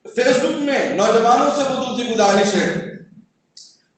فیس بک میں نوجوانوں سے خصوصی گزارش ہے،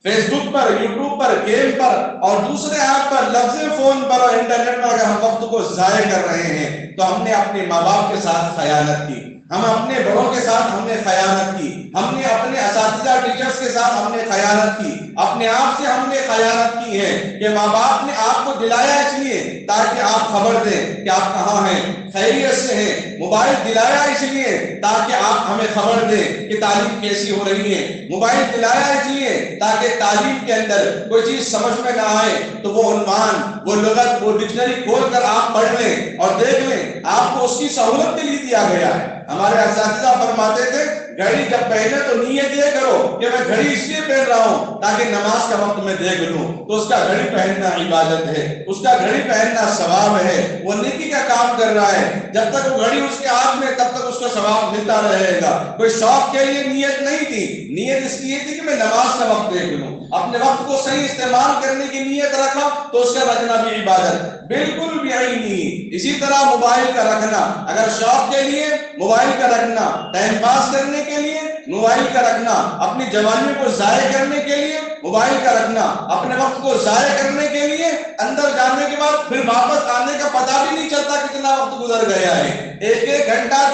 فیس بک پر، یوٹیوب پر، گیم پر اور دوسرے ایپ پر، لفظ فون پر اور انٹرنیٹ پر اگر ہم وقت کو ضائع کر رہے ہیں تو ہم نے اپنے ماں باپ کے ساتھ خیانت کی، ہم اپنے بڑوں کے ساتھ ہم نے خیانت کی، ہم نے اپنے اساتذہ ٹیچرز کے ساتھ ہم نے خیانت کی، اپنے آپ سے ہم نے خیانت کی ہے کہ ماں باپ نے آپ کو دلایا اس لیے تاکہ آپ خبر دیں کہ آپ کہاں ہیں، خیریت سے ہیں. موبائل دلایا اس لیے تاکہ آپ ہمیں خبر دیں کہ تعلیم کیسی ہو رہی ہے. موبائل دلایا اس لیے تاکہ تعلیم کے اندر کوئی چیز سمجھ میں نہ آئے تو وہ عنوان، وہ لغت، وہ ڈکشنری کھول کر آپ پڑھ لیں اور دیکھ لیں. آپ کو اس کی سہولت کے لیے دیا گیا ہے. ہمارے اساتذہ فرماتے تھے گھڑی جب پہنے تو نیت یہ کرو کہ میں گھڑی اس لیے پہن رہا ہوں تاکہ نماز کا وقت میں دیکھ لوں. تو اس کا گھڑی پہننا عبادت ہے، اس کا گھڑی پہننا ثواب ہے، وہ نیکی کا کام کر رہا ہے. جب تک وہ گھڑی اس کے ہاتھ میں تب تک اس کو ثواب ملتا رہے گا. کوئی شوق کے لیے نیت نہیں تھی، نیت اس لیے تھی کہ میں نماز کا وقت دیکھ لوں. اپنے وقت کو صحیح استعمال کرنے کی نیت رکھا تو اس کا رکھنا بھی عبادت بالکل بھی نہیں. اسی طرح موبائل کا رکھنا اگر شوق کے لیے، موبائل کا رکھنا ٹائم پاس کرنے کے لیے، موبائل کا رکھنا اپنی جوانی کو ضائع کرنے کے لیے، موبائل کا رکھنا اپنے وقت کو ضائع کرنے کے لیے، اندر جانے کے بعد پھر واپس آنے کا پتہ بھی نہیں چلتا کتنا وقت گزر گیا ہے. ایک گھنٹہ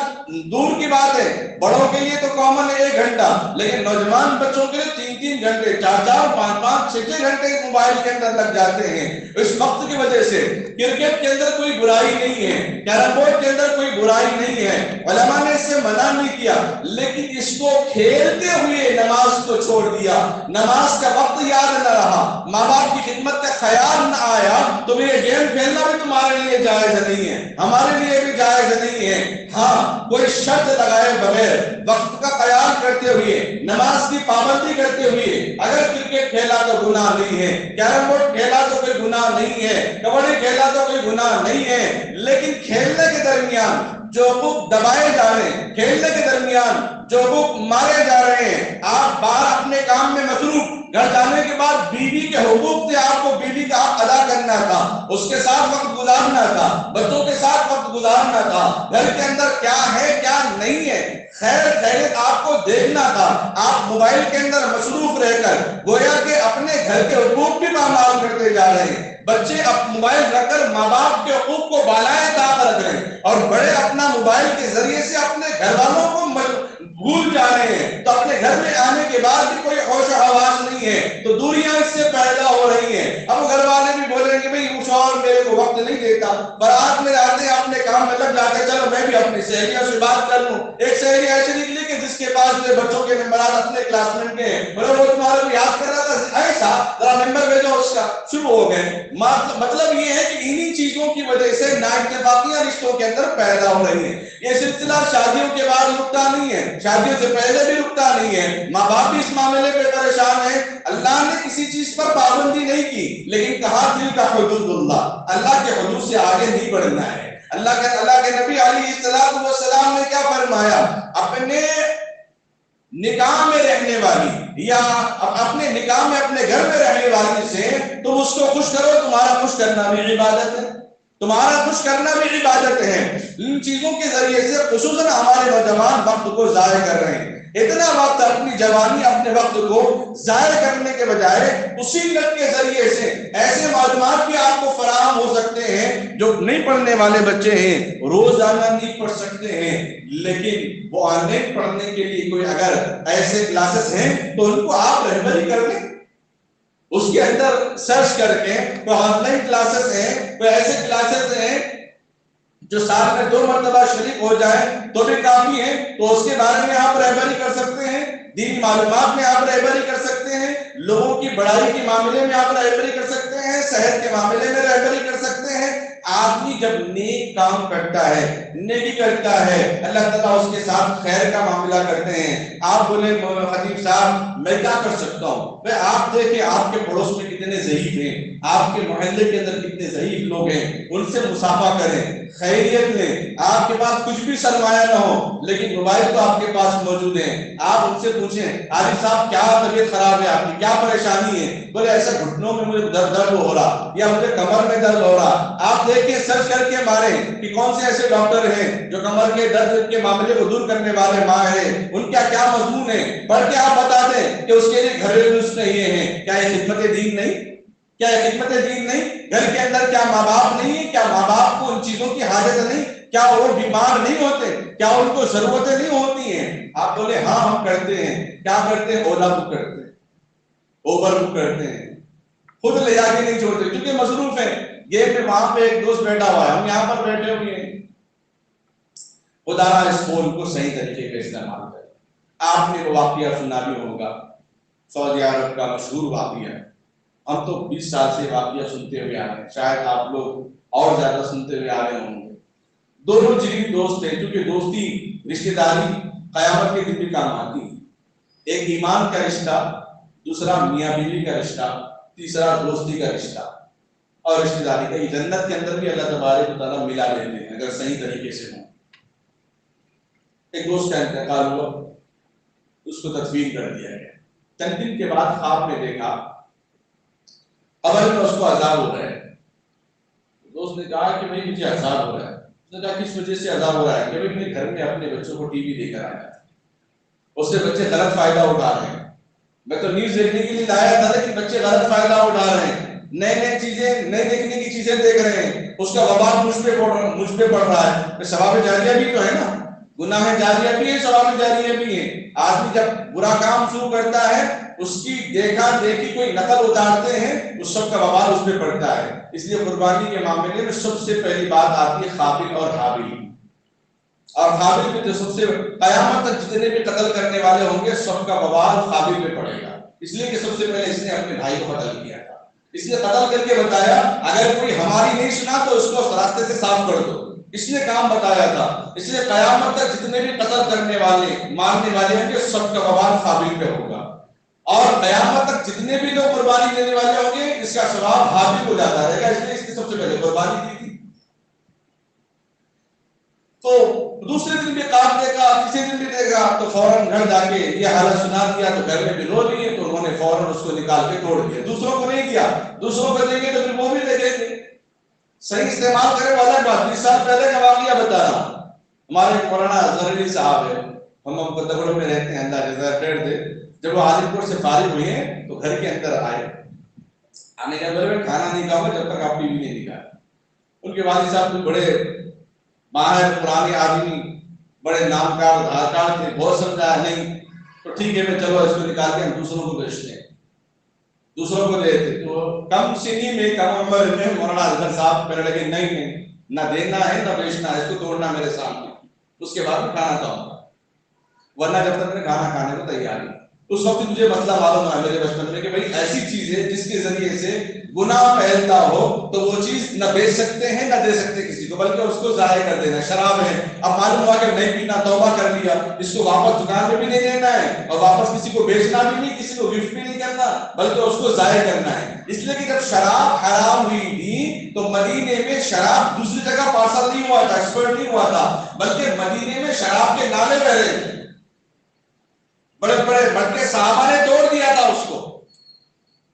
دور کی بات ہے، بڑوں کے لیے تو کامن ہے 1 گھنٹہ، لیکن نوجوان بچوں کے لیے 3 گھنٹے، 4 5 6 گھنٹے موبائل کے اندر لگ جاتے ہیں. اس وقت کی وجہ سے کرکٹ کے اندر کوئی برائی نہیں ہے، کیرم بورڈ کے اندر کوئی برائی نہیں ہے، علماء نے اس سے منع نہیں کیا، لیکن اس کو کھیلتے ہوئے نماز کو چھوڑ دیا. نماز کا وقت یاد نہ رہا، ماں باپ کی خدمت کا خیال نہ آیا تو یہ گیم کھیلنا بھی تمہارے لیے جائز نہیں ہے، ہمارے لیے بھی جائز نہیں ہے. ہاں کوئی شرط لگائے بغیر وقت کا خیال کرتے ہوئے، نماز کی پابندی کرتے ہوئے اگر کرکٹ کھیلا تو گناہ نہیں ہے، کیرم بورڈ کھیلا تو کوئی گناہ نہیں ہے، کبڈی کھیلا تو کوئی گناہ نہیں ہے. لیکن کھیلنے کے درمیان جو حقوق دبائے جا رہے ہیں، کھیلنے کے درمیان جو حقوق مارے جا رہے ہیں، آپ باہر اپنے کام میں مصروف، گھر جانے کے بعد بیوی کے حقوق تھے، آپ کو بیوی کا حق ادا کرنا تھا، اس کے ساتھ وقت گزارنا تھا، بچوں کے ساتھ وقت گزارنا تھا، گھر کے اندر کیا ہے کیا نہیں ہے خیر خیریت آپ کو دیکھنا تھا. آپ موبائل کے اندر مصروف رہ کر گویا کہ اپنے گھر کے حقوق بھی پامال کرتے جا رہے ہیں. بچے اب موبائل رکھ کر ماں باپ کے حقوق کو بالائے طاق رکھ رہے ہیں اور بڑے اپنا موبائل کے ذریعے سے اپنے گھر والوں کو بھول جا رہے ہیں. تو اپنے گھر میں آنے کے بعد بھی کوئی ہوش و حواس نہیں ہے تو دوریاں اس سے پیدا ہو رہی ہیں. اب گھر والے بھی بول رہے ہیں کہ بھئی شوہر میرے کو وقت نہیں دیتا، برات میں آتے ہیں اپنے کام میں لگ جاتے، چلو میں بھی اپنی سہیلیوں سے بات کر لوں. ایک سہیلی ایسی نکلی کہ جس کے پاس جو بچوں کے نمبرات اپنے کلاس مٹ کے ہیں، بولے وہ تمہارے کو یاد کر رہا تھا، ایسا ذرا نمبر بھیجو اس کا. شروع ہو گئے. مطلب یہ ہے کہ انہی چیزوں کی وجہ سے نااتفاقیاں رشتوں کے اندر پیدا ہو رہی ہیں. یہ سلسلہ شادیوں کے بعد رکتا نہیں ہے، شادیوں سے پہلے بھی رکتا نہیں ہے. ماں باپ بھی اس معاملے پہ پریشان ہیں. اللہ نے کسی چیز پر پابندی نہیں کی لیکن کہا دل کا حدود اللہ، اللہ کے حدود سے آگے نہیں بڑھنا ہے. اللہ کے نبی علیہ السلام نے کیا فرمایا؟ اپنے نکاح میں رہنے والی یا اپنے نکاح میں اپنے گھر میں رہنے والی سے تم اس کو خوش کرو، تمہارا خوش کرنا بھی عبادت ہے، تمہارا خوش کرنا بھی عبادت ہے. ان چیزوں کے ذریعے سے خصوصاً ہمارے نوجوان وقت کو ضائع کر رہے ہیں. اتنا وقت اپنی جوانی، اپنے وقت کو ضائع کرنے کے بجائے اسی نیت کے ذریعے سے ایسے معلومات بھی آپ کو فراہم ہو سکتے ہیں جو نہیں پڑھنے والے بچے ہیں روزانہ نہیں پڑھ سکتے ہیں، لیکن وہ آن لائن پڑھنے کے لیے کوئی اگر ایسے کلاسز ہیں تو ان کو آپ رہبری کر لیں. اس کے اندر سرچ کر کے کوئی آن لائن کلاسز ہیں، کوئی ایسے کلاسز ہیں جو سال میں 2 مرتبہ شریک ہو جائے تو بھی کافی ہے، تو اس کے بارے میں آپ رہبری کر سکتے ہیں، دینی معلومات میں آپ رہبری کر سکتے ہیں، لوگوں کی بڑائی کے معاملے میں آپ رہبری کر سکتے ہیں، صحت کے معاملے میں رہبری کر سکتے ہیں۔ آدمی جب نیک کام کرتا ہے، نیکی کرتا ہے، اللہ تعالیٰ اس کے ساتھ خیر کا معاملہ کرتے ہیں۔ آپ بولے خطیب صاحب میں کیا کر سکتا ہوں؟ میں آپ دیکھیں آپ کے پڑوس میں کتنے ضعیف ہیں، آپ کے محلے کے اندر کتنے ضعیف لوگ ہیں، ان سے مصافحہ کریں، خیریت لیں۔ آپ کے پاس کچھ بھی سرمایہ نہ ہو لیکن موبائل تو آپ کے پاس موجود ہیں، آپ ان سے پوچھیں عارف صاحب کیا طبیعت خراب ہے آپ کی، کیا پریشانی ہے؟ بولے ایسا گھٹنوں میں مجھے درد ہو رہا یا مجھے کمر میں درد ہو رہا۔ آپ دیکھیں سرچ کر کے ماریں کہ کون سے ایسے ڈاکٹر ہیں جو کمر کے درد کے معاملے کو دور کرنے والے ماہر ہیں، ان کا کیا مضمون ہے، پڑھ کے آپ بتا دیں کہ اس کے لیے گھریلو نسخے یہ ہیں۔ کیا یہ خدمت دین نہیں؟ کیا یہ خدمت دین نہیں؟ گھر کے اندر کیا ماں باپ نہیں ہے؟ کیا ماں باپ کو ان چیزوں کی حاجت نہیں؟ کیا وہ بیمار نہیں ہوتے؟ کیا ان کو ضرورتیں نہیں ہوتی ہیں؟ آپ بولے ہاں ہم کرتے ہیں۔ کیا کرتے ہیں؟ اولا بک کرتے ہیں، اوبر بک کرتے ہیں، خود لے جا کے نہیں چھوڑتے کیونکہ مصروف ہیں۔ یہ پہ وہاں پہ ایک دوست بیٹھا ہوا ہے، ہم یہاں پر بیٹھے ہوئے ہیں۔ خدا اس فون کو صحیح طریقے سے استعمال کریں۔ آپ نے وہ واقعہ سنا بھی ہوگا، سعودی عرب کا مشہور واقعہ۔ ہم تو 20 سال سے واقعہ سنتے ہوئے آ رہے ہیں، شاید آپ لوگ اور زیادہ سنتے ہوئے آ رہے ہوں گے۔ دونوں جگری دوست ہیں، کیونکہ دوستی رشتہ داری قیامت کے دن بھی کام آتی ہے۔ ایک ایمان کا رشتہ، دوسرا میاں بیوی کا رشتہ، تیسرا دوستی کا رشتہ اور رشتہ داری کا۔ یہ جنت کے اندر بھی اللہ تبارک و تعالیٰ ملا لیتے ہیں اگر صحیح طریقے سے ہوں۔ ایک دوست کا انتقال ہوا، اس کو تدفین کر دیا گیا۔ چند دن کے بعد خواب میں دیکھا قبر میں اس کو عذاب ہو رہا ہے۔ دوست نے کہا کہ بھائی مجھے عذاب ہو رہا ہے۔ اس نے کہا کس وجہ سے عذاب ہو رہا ہے؟ کہ بھائی میں گھر میں اپنے بچوں کو ٹی وی دے کر آیا، اس سے بچے غلط فائدہ اٹھا رہے ہیں۔ میں تو نیوز دیکھنے کے لیے لایا تھا لیکن بچے غلط فائدہ اٹھا رہے ہیں، نئے چیزیں، نئے دیکھنے کی چیزیں دیکھ رہے ہیں، اس کا وبال مجھ پہ پڑ رہا ہے۔ ثواب جاریہ بھی تو ہے نا، گناہ جاریہ بھی ہے، ثواب جاریہ بھی ہے۔ آدمی جب برا کام شروع کرتا ہے اس کی دیکھا دیکھی کوئی نقل اتارتے ہیں، اس سب کا وبال اس پہ پڑتا ہے۔ اس لیے قربانی کے معاملے میں سب سے پہلی بات آتی ہے قابل اور حابل، اور قابل میں جو سب سے قیامت تک جتنے بھی قتل کرنے والے ہوں گے سب کا وبال قابل پہ پڑے گا، اس لیے کہ سب سے پہلے اس نے اپنے بھائی کو قتل کیا تھا، اس نے قتل کر کے بتایا اگر کوئی ہماری نہیں سنا تو اس کو راستے سے صاف کر دو، اس نے کام بتایا تھا۔ اس لیے قیامت تک جتنے بھی قتل کرنے والے مارنے والے ہوں گے سب کا وبال قابل پہ ہوگا، اور قیامت تک جتنے بھی لوگ قربانی دینے والے ہوں گے اس کا ثواب حابل ہو جاتا رہے گا، اس لیے اس نے سب سے پہلے قربانی دی تھی۔ تو دوسرے دن بھی خواب دیکھا، تیسرے دن بھی دیکھا، تو فوراً گھر جا کے یہ حالت سنا دیا، تو گھر میں بھی رو لیے، تو انہوں نے فوراً اس کو نکال کے توڑ دیا۔ دوسروں کو نہیں دیا، دوسروں کو دیں گے تو پھر وہ بھی دیکھیں گے۔ صحیح استعمال کرے والا بات 20 سال پہلے کا واقعہ بتا رہا ہوں۔ ہمارے مولانا زرعی صاحب ہے، ہم دگڑوں میں رہتے ہیں، اللہ جزائے خیر دے۔ جب وہ عالم پور سے فارغ ہوئے ہیں تو گھر کے اندر آئے، آنے کے بعد کھانا نہیں کھاؤں گا جب تک آپ ٹی وی نہیں دکھائے۔ ان کے والد صاحب بھی بڑے ماہر پرانے آدمی، بڑے نام کار ادھار تھے، بہت سمجھایا نہیں تو ٹھیک ہے میں چلو اس کو نکال کے ہم دوسروں کو بیچتے ہیں، دوسروں کو دیتے۔ تو کم سنی میں کم عمر میں مولانا اظہر صاحب کہنے لگے نہیں نہ دینا ہے نہ بیچنا ہے، اس کو توڑنا میرے سامنے، اس کے بعد میں کھانا کھاؤں گا، ورنہ جب تک میں کھانا کھانے کو تیار نہیں۔ اس وقت مجھے مسئلہ معلوم ہے میرے بچپن میں کہ بھائی ایسی چیز ہے جس کے ذریعے سے گناہ پھیلتا ہو تو وہ چیز نہ بیچ سکتے ہیں نہ دے سکتے کسی کو، بلکہ اس کو ضائع کر دینا۔ شراب ہے، اب معلوم ہوا کہ نہیں پینا، توبہ کر لیا، اس کو واپس دکان میں بھی نہیں دینا ہے اور واپس کسی کو بیچنا بھی نہیں، کسی کو گفٹ بھی نہیں کرنا، بلکہ اس کو ضائع کرنا ہے۔ اس لیے کہ جب شراب حرام ہوئی تھی تو مدینے میں شراب دوسری جگہ پارسل نہیں ہوا تھا، ایکسپورٹ نہیں ہوا تھا، بلکہ مدینے میں شراب کے نالے بہ رہے تھے، بڑے بڑے بڑے صحابہ نے توڑ دیا تھا اس کو۔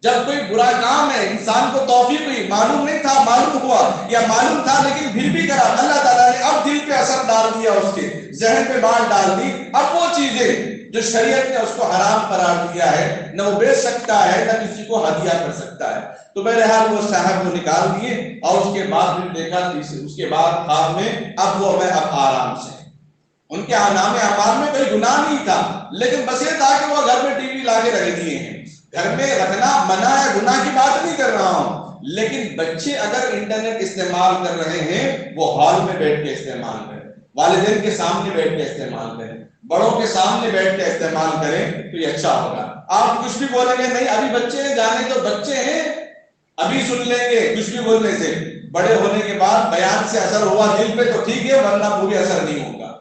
جب کوئی برا کام ہے انسان کو توفیق ہوئی، معلوم نہیں تھا معلوم ہوا، یا معلوم تھا لیکن پھر بھی کرا، اللہ تعالیٰ نے اب دل پہ اثر ڈال دیا، اس کے ذہن پہ بات ڈال دی، اب وہ چیزیں جو شریعت نے اس کو حرام قرار دیا ہے نہ وہ بیچ سکتا ہے نہ کسی کو ہدیہ کر سکتا ہے۔ تو بہرحال وہ صاحب کو نکال دیے اور اس کے بعد پھر دیکھا، اس کے بعد خواب میں اب آرام سے، ان کے نام اعمال میں کوئی گناہ نہیں تھا، لیکن بس یہ تھا کہ وہ گھر میں ٹی وی لا کے رکھ دیے ہیں، گھر میں رکھنا منع ہے، گناہ کی بات نہیں کر رہا ہوں، لیکن بچے اگر انٹرنیٹ استعمال کر رہے ہیں وہ ہال میں بیٹھ کے استعمال کریں، والدین کے سامنے بیٹھ کے استعمال کریں، بڑوں کے سامنے بیٹھ کے استعمال کریں تو یہ اچھا ہوگا۔ آپ کچھ بھی بولیں گے نہیں ابھی بچے ہیں، جانے تو بچے ہیں، ابھی سن لیں گے کچھ بھی بولنے سے، بڑے ہونے کے بعد بیان سے اثر ہوا دل پہ تو ٹھیک ہے، ورنہ وہ بھی اثر نہیں ہوگا۔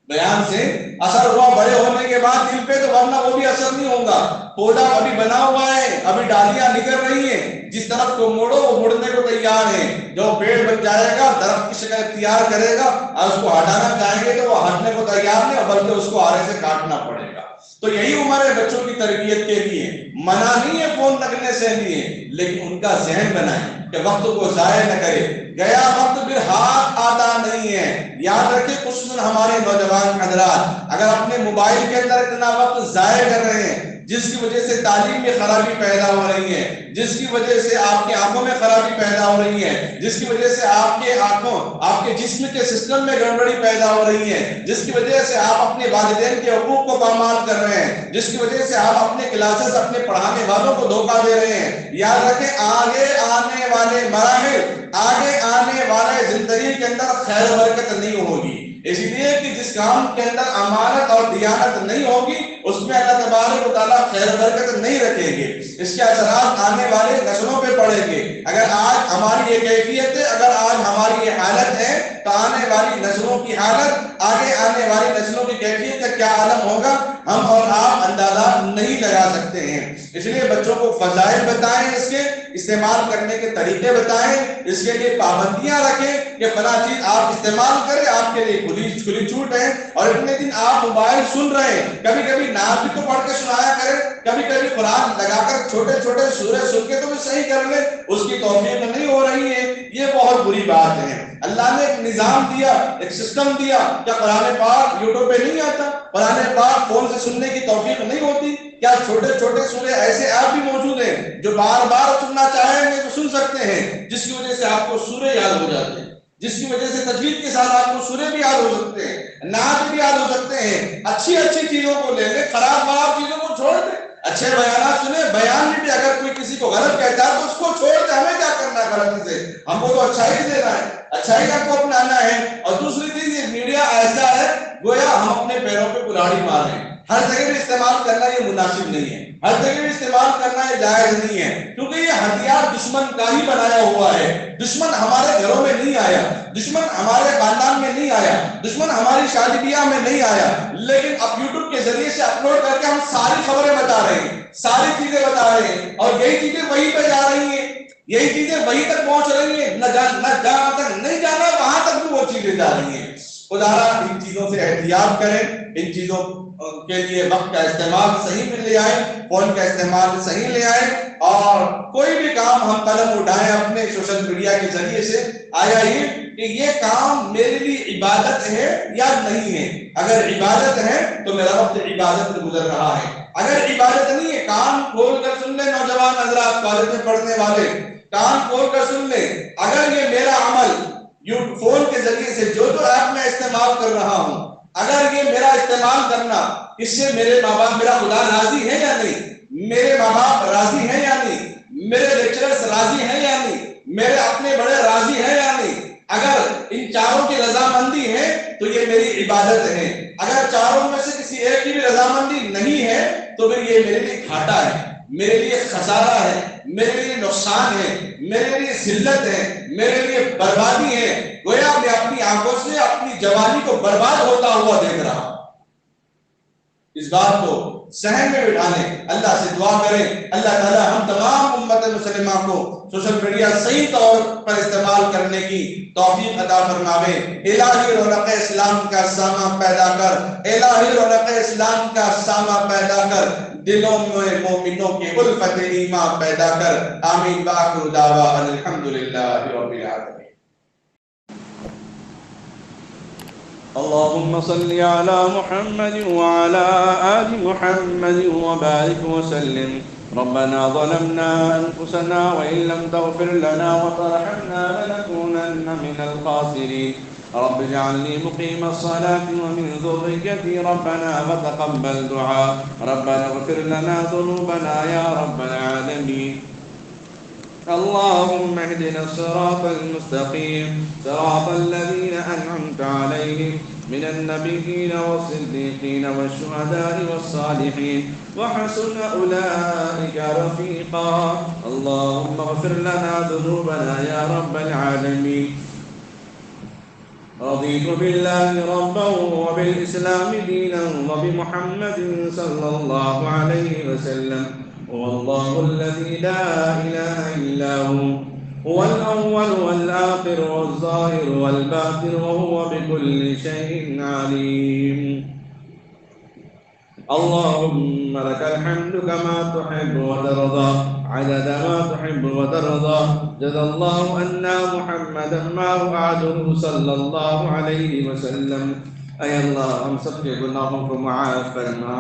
بیان سے اثر ہوا بڑے ہونے کے بعد دل پہ تو ورنہ وہ بھی اثر نہیں ہوگا۔ پودا ابھی بنا ہوا ہے، ابھی ڈالیاں نکل رہی ہیں، جس طرف کو موڑو وہ مڑنے کو تیار ہے، جو پیڑ بن جائے گا درخت کی شکل اختیار کرے گا اور اس کو ہٹانا چاہیں گے تو وہ ہٹنے کو تیار نہیں، بلکہ اس کو آرے سے کاٹنا پڑے گا۔ تو یہی عمر ہے بچوں کی تربیت کے لیے، منع نہیں ہے فون رکھنے سے لیے، لیکن ان کا ذہن بنائیں کہ وقت کو ضائع نہ کرے، گیا وقت پھر ہاتھ آتا نہیں ہے۔ یاد رکھیں خصوصاً ہمارے نوجوان حضرات اگر اپنے موبائل کے اندر اتنا وقت ضائع کر رہے ہیں جس کی وجہ سے تعلیم میں خرابی پیدا ہو رہی ہے، جس کی وجہ سے آپ کی آنکھوں میں خرابی پیدا ہو رہی ہے، جس کی وجہ سے آپ کے آنکھوں آپ کے جسم کے سسٹم میں گڑبڑی پیدا ہو رہی ہے، جس کی وجہ سے آپ اپنے والدین کے حقوق کو پامال کر رہے ہیں، جس کی وجہ سے آپ اپنے کلاسز اپنے پڑھانے والوں کو دھوکہ دے رہے ہیں، یاد رکھیں آگے آنے والے مراحل، آگے آنے والے زندگی کے اندر خیر و برکت نہیں ہوگی۔ اس لیے کہ جس کام کے اندر امانت اور دیانت نہیں ہوگی اس میں اللہ تبارک و تعالیٰ خیر و برکت نہیں رکھیں گے، اس کے اثرات آنے والے نسلوں پہ پڑیں گے۔ اگر آج ہماری یہ کیفیت ہے، اگر آج ہماری یہ حالت ہے تو آنے والی نسلوں کی حالت، آگے آنے والی نسلوں کی کیفیت کا کیا عالم ہوگا ہم اور آپ اندازہ نہیں لگا سکتے ہیں۔ اس لیے بچوں کو فضائل بتائیں، اس کے استعمال کرنے کے طریقے بتائیں، اس کے لیے پابندیاں رکھیں کہ فلاں چیز آپ استعمال کریں، آپ کے لیے کھلی چھوٹ ہے، اور اتنے دن آپ موبائل سن رہے ہیں، کبھی کبھی نعت بھی تو پڑھ کے سنایا کریں، کبھی کبھی قرآن لگا کر چھوٹے چھوٹے سورے سن کے تو بھی صحیح کر لیں، اس کی توفیق نہیں ہو رہی ہے، یہ بہت بری بات ہے۔ اللہ نے ایک نظام دیا، ایک سسٹم دیا، کیا قرآن پاک یوٹیوب پہ نہیں آتا؟ قرآن پاک فون سے سننے کی توفیق نہیں ہوتی؟ کیا چھوٹے چھوٹے سورے ایسے ایپ بھی موجود ہیں جو بار بار سننا چاہیں گے تو سن سکتے ہیں، جس کی وجہ سے آپ کو سورے یاد ہو جاتے ہیں، جس کی وجہ سے تجوید کے ساتھ آپ کو سورے بھی یاد ہو سکتے ہیں، نعت بھی یاد ہو سکتے ہیں۔ اچھی اچھی چیزوں کو لے لیں، خراب چیزوں کو چھوڑ دیں، اچھے بیانات سنیں، بیان میں بھی اگر کوئی کسی کو غلط کہتا ہے تو اس کو چھوڑ دیں، ہمیں کیا کرنا ہے غلطی سے، ہم کو تو اچھائی دینا ہے، اچھائی کو اپنانا ہے۔ اور دوسری چیز یہ میڈیا ایسا ہے گویا ہم اپنے پیروں پہ کلاڑی مار رہے ہیں، ہر جگہ بھی استعمال کرنا یہ مناسب نہیں ہے، ہر جگہ بھی استعمال کرنا یہ جائز نہیں ہے، کیونکہ یہ ہتھیار دشمن کا ہی بنایا ہوا ہے۔ دشمن ہمارے گھروں میں نہیں آیا، دشمن ہمارے خاندان میں نہیں آیا، دشمن ہماری شادی بیاہ میں نہیں آیا، لیکن اب یوٹیوب کے ذریعے سے اپلوڈ کر کے ہم ساری خبریں بتا رہے ہیں، ساری چیزیں بتا رہے ہیں، اور یہی چیزیں وہیں پہ جا رہی ہیں، یہی چیزیں وہیں تک پہنچ رہی ہیں، نہ جہاں تک نہیں جانا وہاں تک بھی وہ چیزیں جا رہی ہیں۔ خدا ان چیزوں سے احتیاط کریں، ان چیزوں کے لیے وقت کا استعمال صحیح میں لے آئیں، فون کا استعمال صحیح لے آئیں، اور کوئی بھی کام ہم قدم اٹھائیں اپنے سوشل میڈیا کے ذریعے سے، آیا یہ کہ یہ کام میرے لیے عبادت ہے یا نہیں ہے۔ اگر عبادت ہے تو میرا وقت عبادت میں گزر رہا ہے، اگر عبادت نہیں ہے کان کھول کر سن لیں، نوجوان حضرات کالج میں پڑھنے والے کان کھول کر سن لیں، اگر یہ میرا عمل فون کے ذریعے سے جو ایپ میں استعمال کر رہا ہوں، اگر یہ میرا استعمال کرنا اس سے میرے ماں باپ، میرا خدا راضی ہے یا نہیں، میرے ماں باپ راضی ہیں یا نہیں، میرے لیکچررز راضی ہیں یا نہیں، میرے اپنے بڑے راضی ہیں یا نہیں، اگر ان چاروں کی رضامندی ہے تو یہ میری عبادت ہے، اگر چاروں میں سے کسی ایک کی بھی رضامندی نہیں ہے تو پھر یہ میرے لیے گھاٹا ہے، میرے لیے خسارہ ہے، میرے لیے نقصان ہے، میرے لیے ذلت ہے، میرے لیے بربادی ہے، گویا میں اپنی آنکھوں سے اپنی جوانی کو برباد ہوتا ہوا دیکھ رہا ہوں۔ اس بات کو ذہن میں بٹھا لیں، اللہ سے دعا کریں اللہ تعالی ہم تمام امت مسلمہ کو سوشل میڈیا صحیح طور پر استعمال کرنے کی توفیق عطا فرماوے۔ الہی رونق اسلام کا سامہ پیدا کر، الہی رونق اسلام کا سامہ پیدا کر، دلوں میں مومنوں کی الفت ایمان پیدا کر، آمین وآخر دعوانا الحمدللہ رب العالمین۔ اللهم صل على محمد وعلى آل محمد وبارك وسلم. ربنا ظلمنا أنفسنا وإن لم تغفر لنا وترحمنا لنكونن من الخاسرين. رب اجعلني مقيم الصلاة ومن ذريتي ربنا وتقبل دعاء ربنا اغفر لنا ذنوبنا يا رب العالمين. اللهم اهدنا الصراط المستقيم صراط الذين أنعمت عليهم من النبيين والصديقين والشهداء والصالحين وحسن أولئك رفيقا. اللهم اغفر لنا ذنوبنا يا رب العالمين. رضيت بالله ربا وبالإسلام دينا وبمحمد صلى الله عليه وسلم. والله الذي لا إله إلا هو الأول والآخر والظاهر والباطن وهو بكل شيء عليم. اللهم لك الحمد كما تحب وترضى عدد ما تحب وترضى. جزا الله أن محمدا ما وعده صلى الله عليه وسلم. اے اللہ ہم سب کے گناہوں کو معاف فرما.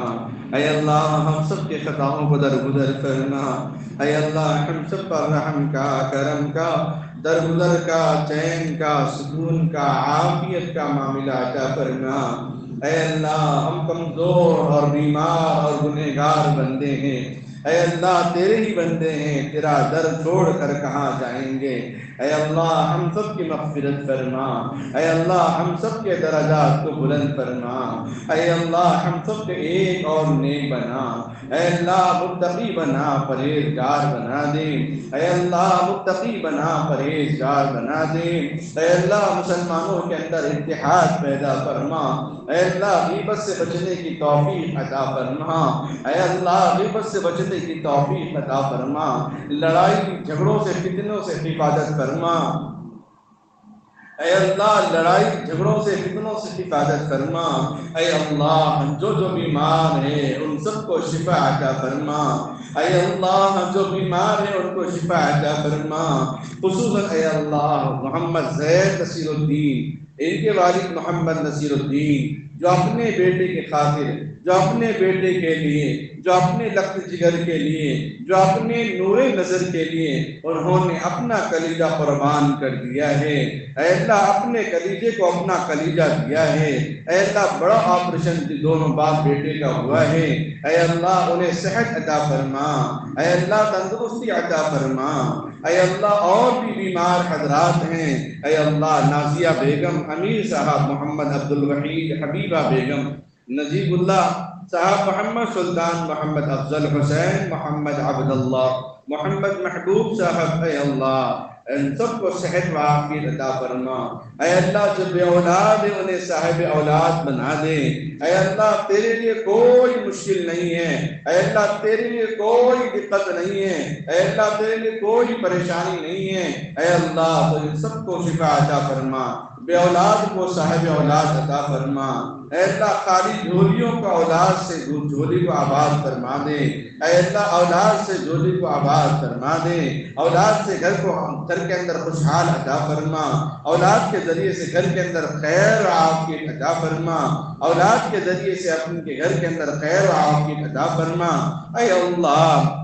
اے اللہ ہم سب کے خطاؤں کو درگزر فرما. اے اللہ ہم سب پر رحم کا، کرم کا، درگزر کا، چین کا، سکون کا، عافیت کا معاملہ عطا فرما. اے اللہ ہم کمزور اور بیمار اور گنہگار بندے ہیں. اے اللہ تیرے ہی بندے ہیں، تیرا در چھوڑ کر کہاں جائیں گے. اے اللہ ہم سب کی مغفرت فرما. اے اللہ ہم سب کے درجات کو بلند فرما. اے اللہ ہم سب کے ایک اور نیک بنا. اے اللہ متقی بنا، پرہیزگار بنا دے. اے اللہ متقی بنا، پرہیزگار بنا دے. اے اللہ مسلمانوں کے اندر اتحاد پیدا فرما. اے اللہ غیبت سے بچنے کی توفیق عطا فرما. اے اللہ غیبت سے بچنے کی توفیق عطا فرما. لڑائی جھگڑوں سے، فتنوں سے حفاظت فرما. اے اللہ لڑائی جھگڑوں سے، فتنوں سے حفاظت فرما. اے اللہ جو بیمار ہیں ان سب کو شفا عطا فرما. اے اللہ جو بیمار ہیں ان کو شفا عطا فرما. خصوصاً اے اللہ محمد زید نصیر الدین، ان کے والد محمد نصیر الدین، جو اپنے بیٹے کی خاطر، جو اپنے بیٹے کے لیے، جو اپنے لخت جگر کے لیے، جو اپنے نور نظر کے لیے انہوں نے اپنا کلیجہ قربان کر دیا ہے. اے اللہ اپنے کلیجے کو اپنا کلیجہ دیا ہے. اے اللہ بڑا آپریشن دونوں باپ بیٹے کا ہوا ہے. اے اللہ انہیں صحت عطا فرما. اے اللہ تندرستی عطا فرما. اے اللہ اور بھی بیمار حضرات ہیں. اے اللہ نازیہ بیگم، امیر صاحب محمد عبد الوحید، حبیبہ بیگم، نجیب اللہ صاحب، محمد سلطان، محمد افضل حسین، محمد عبداللہ، محمد محبوب صاحب، اے اللہ ان سب کو صحت و عافیت عطا فرما. اے اللہ جو بے اولاد ہے انہیں صاحب اولاد بنا دے. اے اللہ تیرے لیے کوئی مشکل نہیں ہے. اے اللہ تیرے لیے کوئی دقت نہیں ہے. اے اللہ تیرے لیے کوئی پریشانی نہیں ہے. اے اللہ تو ان سب کو شفا عطا فرما. بے اولاد کو صاحب اولاد عطا فرما. اے اللہ خالی جھولیوں کو اولاد سے جھولی کو آباد فرما دے. اے اللہ اولاد سے جھولی کو آباد فرما دے. اولاد سے گھر کے اندر خوشحال عطا فرما. اولاد کے ذریعے سے گھر کے اندر خیر و عافیت عطا فرما. اولاد کے ذریعے سے اپنے کے گھر کے اندر خیر و عافیت عطا فرما. اے اللہ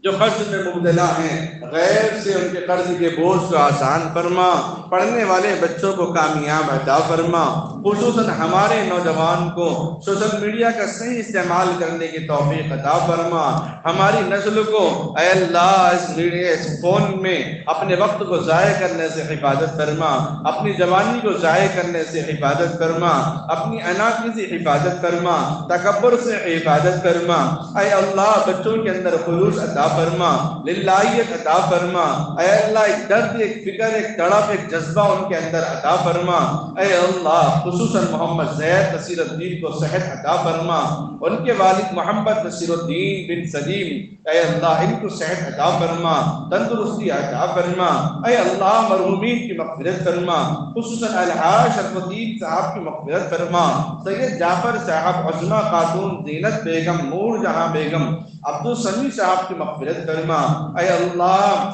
جو قرض میں مبتلا ہیں غیر سے ان کے قرض کے بوجھ کو آسان فرما. پڑھنے والے بچوں کو کامیاب عطا فرما. خصوصاً ہمارے نوجوان کو سوشل میڈیا کا صحیح استعمال کرنے کی توفیق عطا فرما. ہماری نسل کو اے اللہ اس فون میں اپنے وقت کو ضائع کرنے سے حفاظت فرما. اپنی جوانی کو ضائع کرنے سے حفاظت فرما. اپنی اناقی سے حفاظت فرما. تکبر سے حفاظت فرما. اے اللہ بچوں کے اندر خلوص عطا فرما، للہیت عطا فرما. اے اللہ ایک درد، ایک فکر، ایک تڑپ، ایک جذبہ ان کے اندر عطا فرما. اے اللہ خصوصاً محمد زید نصیر الدین کو صحت عطا فرما. ان کے والد محمد نصیر الدین بن سلیم، اے اللہ ان کو صحت عطا فرما، تندرستی عطا فرما. اے اللہ مرحومین کی مغفرت فرما. خصوصاً الحاج شرف الدین صاحب کی مغفرت فرما. سید جعفر صاحب، عظمہ خاتون زینت بیگم، نور جہاں بیگم، عبدالسمیع صاحب کی مغفرت فرما. اے اللہ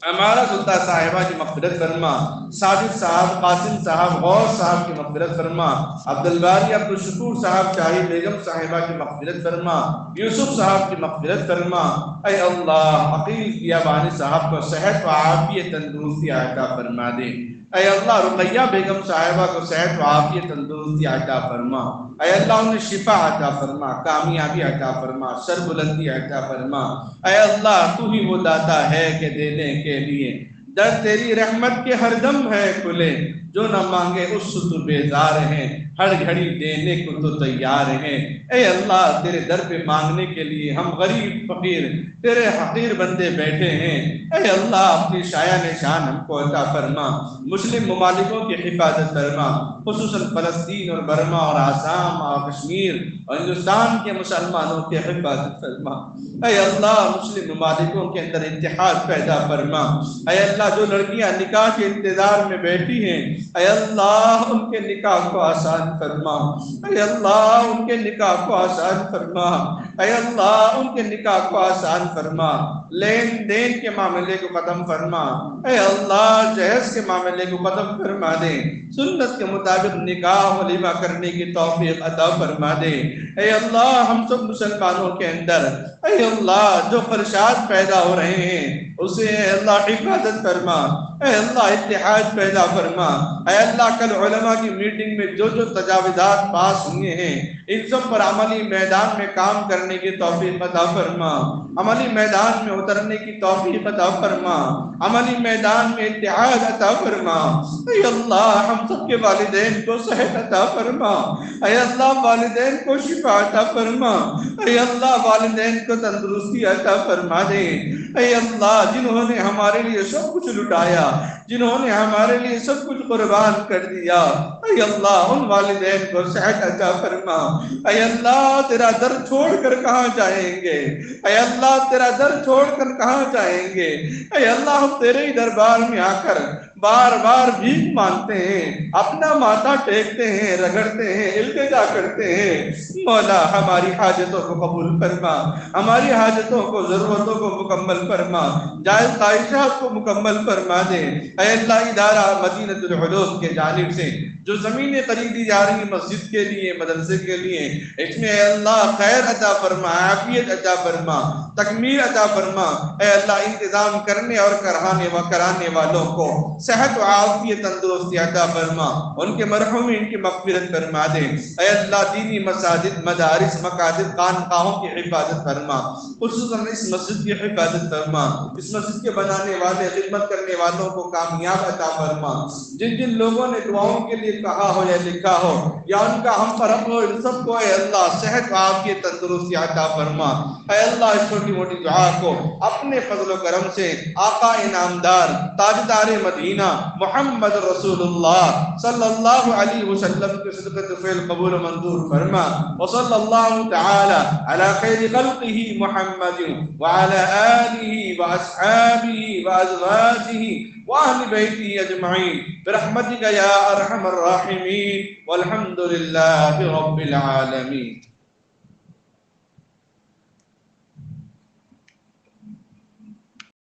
ہمارا سلطان صاحبہ کی مغفرت فرما، ساجد صاحب، قاسم صاحب، غوث صاحب کی مغفرت فرما، عبدالباری عبدالشکور صاحب، شاہی بیگم صاحبہ کی مغفرت فرما، یوسف صاحب کی مغفرت فرما۔ اے اللہ عقیل بیابانی صاحب کو صحت و عافیت تندرستی عطا فرما دے۔ اے اللہ رقیہ بیگم صاحبہ کو صحت و عافیت تندرستی عطا فرما۔ اے اللہ انہیں شفا عطا فرما، کامیابی عطا فرما، سر بلندی عطا فرما۔ اے اللہ تو ہی وہ داتا ہے کہ دینے کے لیے در تیری رحمت کے ہر دم ہے کھلے، جو نہ مانگے اس سے تو بیزار ہیں، ہر گھڑی دینے کو تو تیار ہیں۔ اے اللہ تیرے در پہ مانگنے کے لیے ہم غریب فقیر تیرے حقیر بندے بیٹھے ہیں۔ اے اللہ اپنی شایان شان ہم کو عطا فرما، مسلم ممالکوں کی حفاظت فرما، خصوصاً فلسطین اور برما اور آسام اور کشمیر اور ہندوستان کے مسلمانوں کی حفاظت فرما۔ اے اللہ مسلم ممالکوں کے اندر اتحاد پیدا فرما۔ اے اللہ جو لڑکیاں نکاح کے انتظار میں بیٹھی ہیں، اے اللہ ان کے نکاح کو آسان فرما۔ اے اللہ ان کے نکاح کو آسان فرما۔ اے اللہ ان کے نکاح کو آسان فرما، لین دین کے معاملے کو ختم فرما۔ اے اللہ جہیز کے معاملے کو ختم فرما دے، سنت کے مطابق نکاح ولیمہ کرنے کی توفیق عطا فرما دے۔ اے اللہ ہم سب مسلمانوں کے اندر اے اللہ جو خدشات پیدا ہو رہے ہیں اسے اے اللہ حفاظت فرما۔ اے اللہ اتحاد پیدا فرما۔ اے اللہ کل علماء کی میٹنگ میں جو تجاویزات پاس ہوئے ہیں ان سب پر عملی میدان میں کام کرنے کی توفیق عطا فرما، عملی میدان میں اترنے کی توفیق عطا فرما، عملی میدان میں اتحاد عطا فرما۔ اے اللہ ہم سب کے والدین کو صحت عطا فرما۔ اے اللہ والدین کو شفا عطا فرما۔ اے اللہ والدین کو تندرستی عطا فرما دے۔ اے اللہ جنہوں نے ہمارے لیے سب کچھ لٹایا، جنہوں نے ہمارے لیے سب کچھ قربان کر دیا، اے اللہ ان والدین کو صحت عطا فرما۔ اے اللہ تیرا در چھوڑ کر کہاں جائیں گے؟ اے اللہ تیرا در چھوڑ کر کہاں جائیں گے؟ اے اللہ ہم تیرے ہی دربار میں آ کر بار بار بھیک مانگتے ہیں، اپنا ماتھا ٹیکتے ہیں، رگڑتے ہیں، التجا کرتے ہیں۔ مولا ہماری حاجتوں کو قبول فرما، ہماری حاجتوں کو، ضرورتوں کو مکمل فرما، جائز خواہشات کو مکمل فرما دے۔ اے اللہ ادارہ مدینۃ العلوم کے جانب سے جو زمینیں خریدی جا رہی مسجد کے لیے، مدرسے کے لیے، اس میں اے اللہ خیر عطا فرما، عافیت عطا فرما، تکمیل عطا فرما۔ اے اللہ انتظام کرنے اور کرانے والوں کو صحت و عافیت تندرستی عطا فرما، ان کے مرحومین کی مغفرت فرما دے۔ اے اللہ دینی مساجد، مدارس، مکاتب، خانقاہوں کی حفاظت فرما، خصوصاً اس مسجد کی حفاظت فرما، اس مسجد کے بنانے والے، خدمت کرنے والوں کو کامیاب عطا فرما۔ جن جن لوگوں نے دعاؤں کے لیے کہا ہو یا لکھا ہو یا ان کا ہم پر حق ہو، ان سب کو اے اللہ صحت و عافیت تندرستی عطا فرما۔ اے اللہ اس چھوٹی موٹی دعا کو اپنے فضل و کرم سے آقا انعامدار تاجدار مدینہ محمد رسول اللہ صلی اللہ علیہ وسلم کے صدقۃ فعل قبول و منظور فرما۔ وصلی اللہ تعالی علی خیر خلقہ محمد وعلی آلہ واصحابہ وازواجہ وأهل بيته أجمعين برحمتك يا أرحم الراحمين والحمد لله رب العالمين۔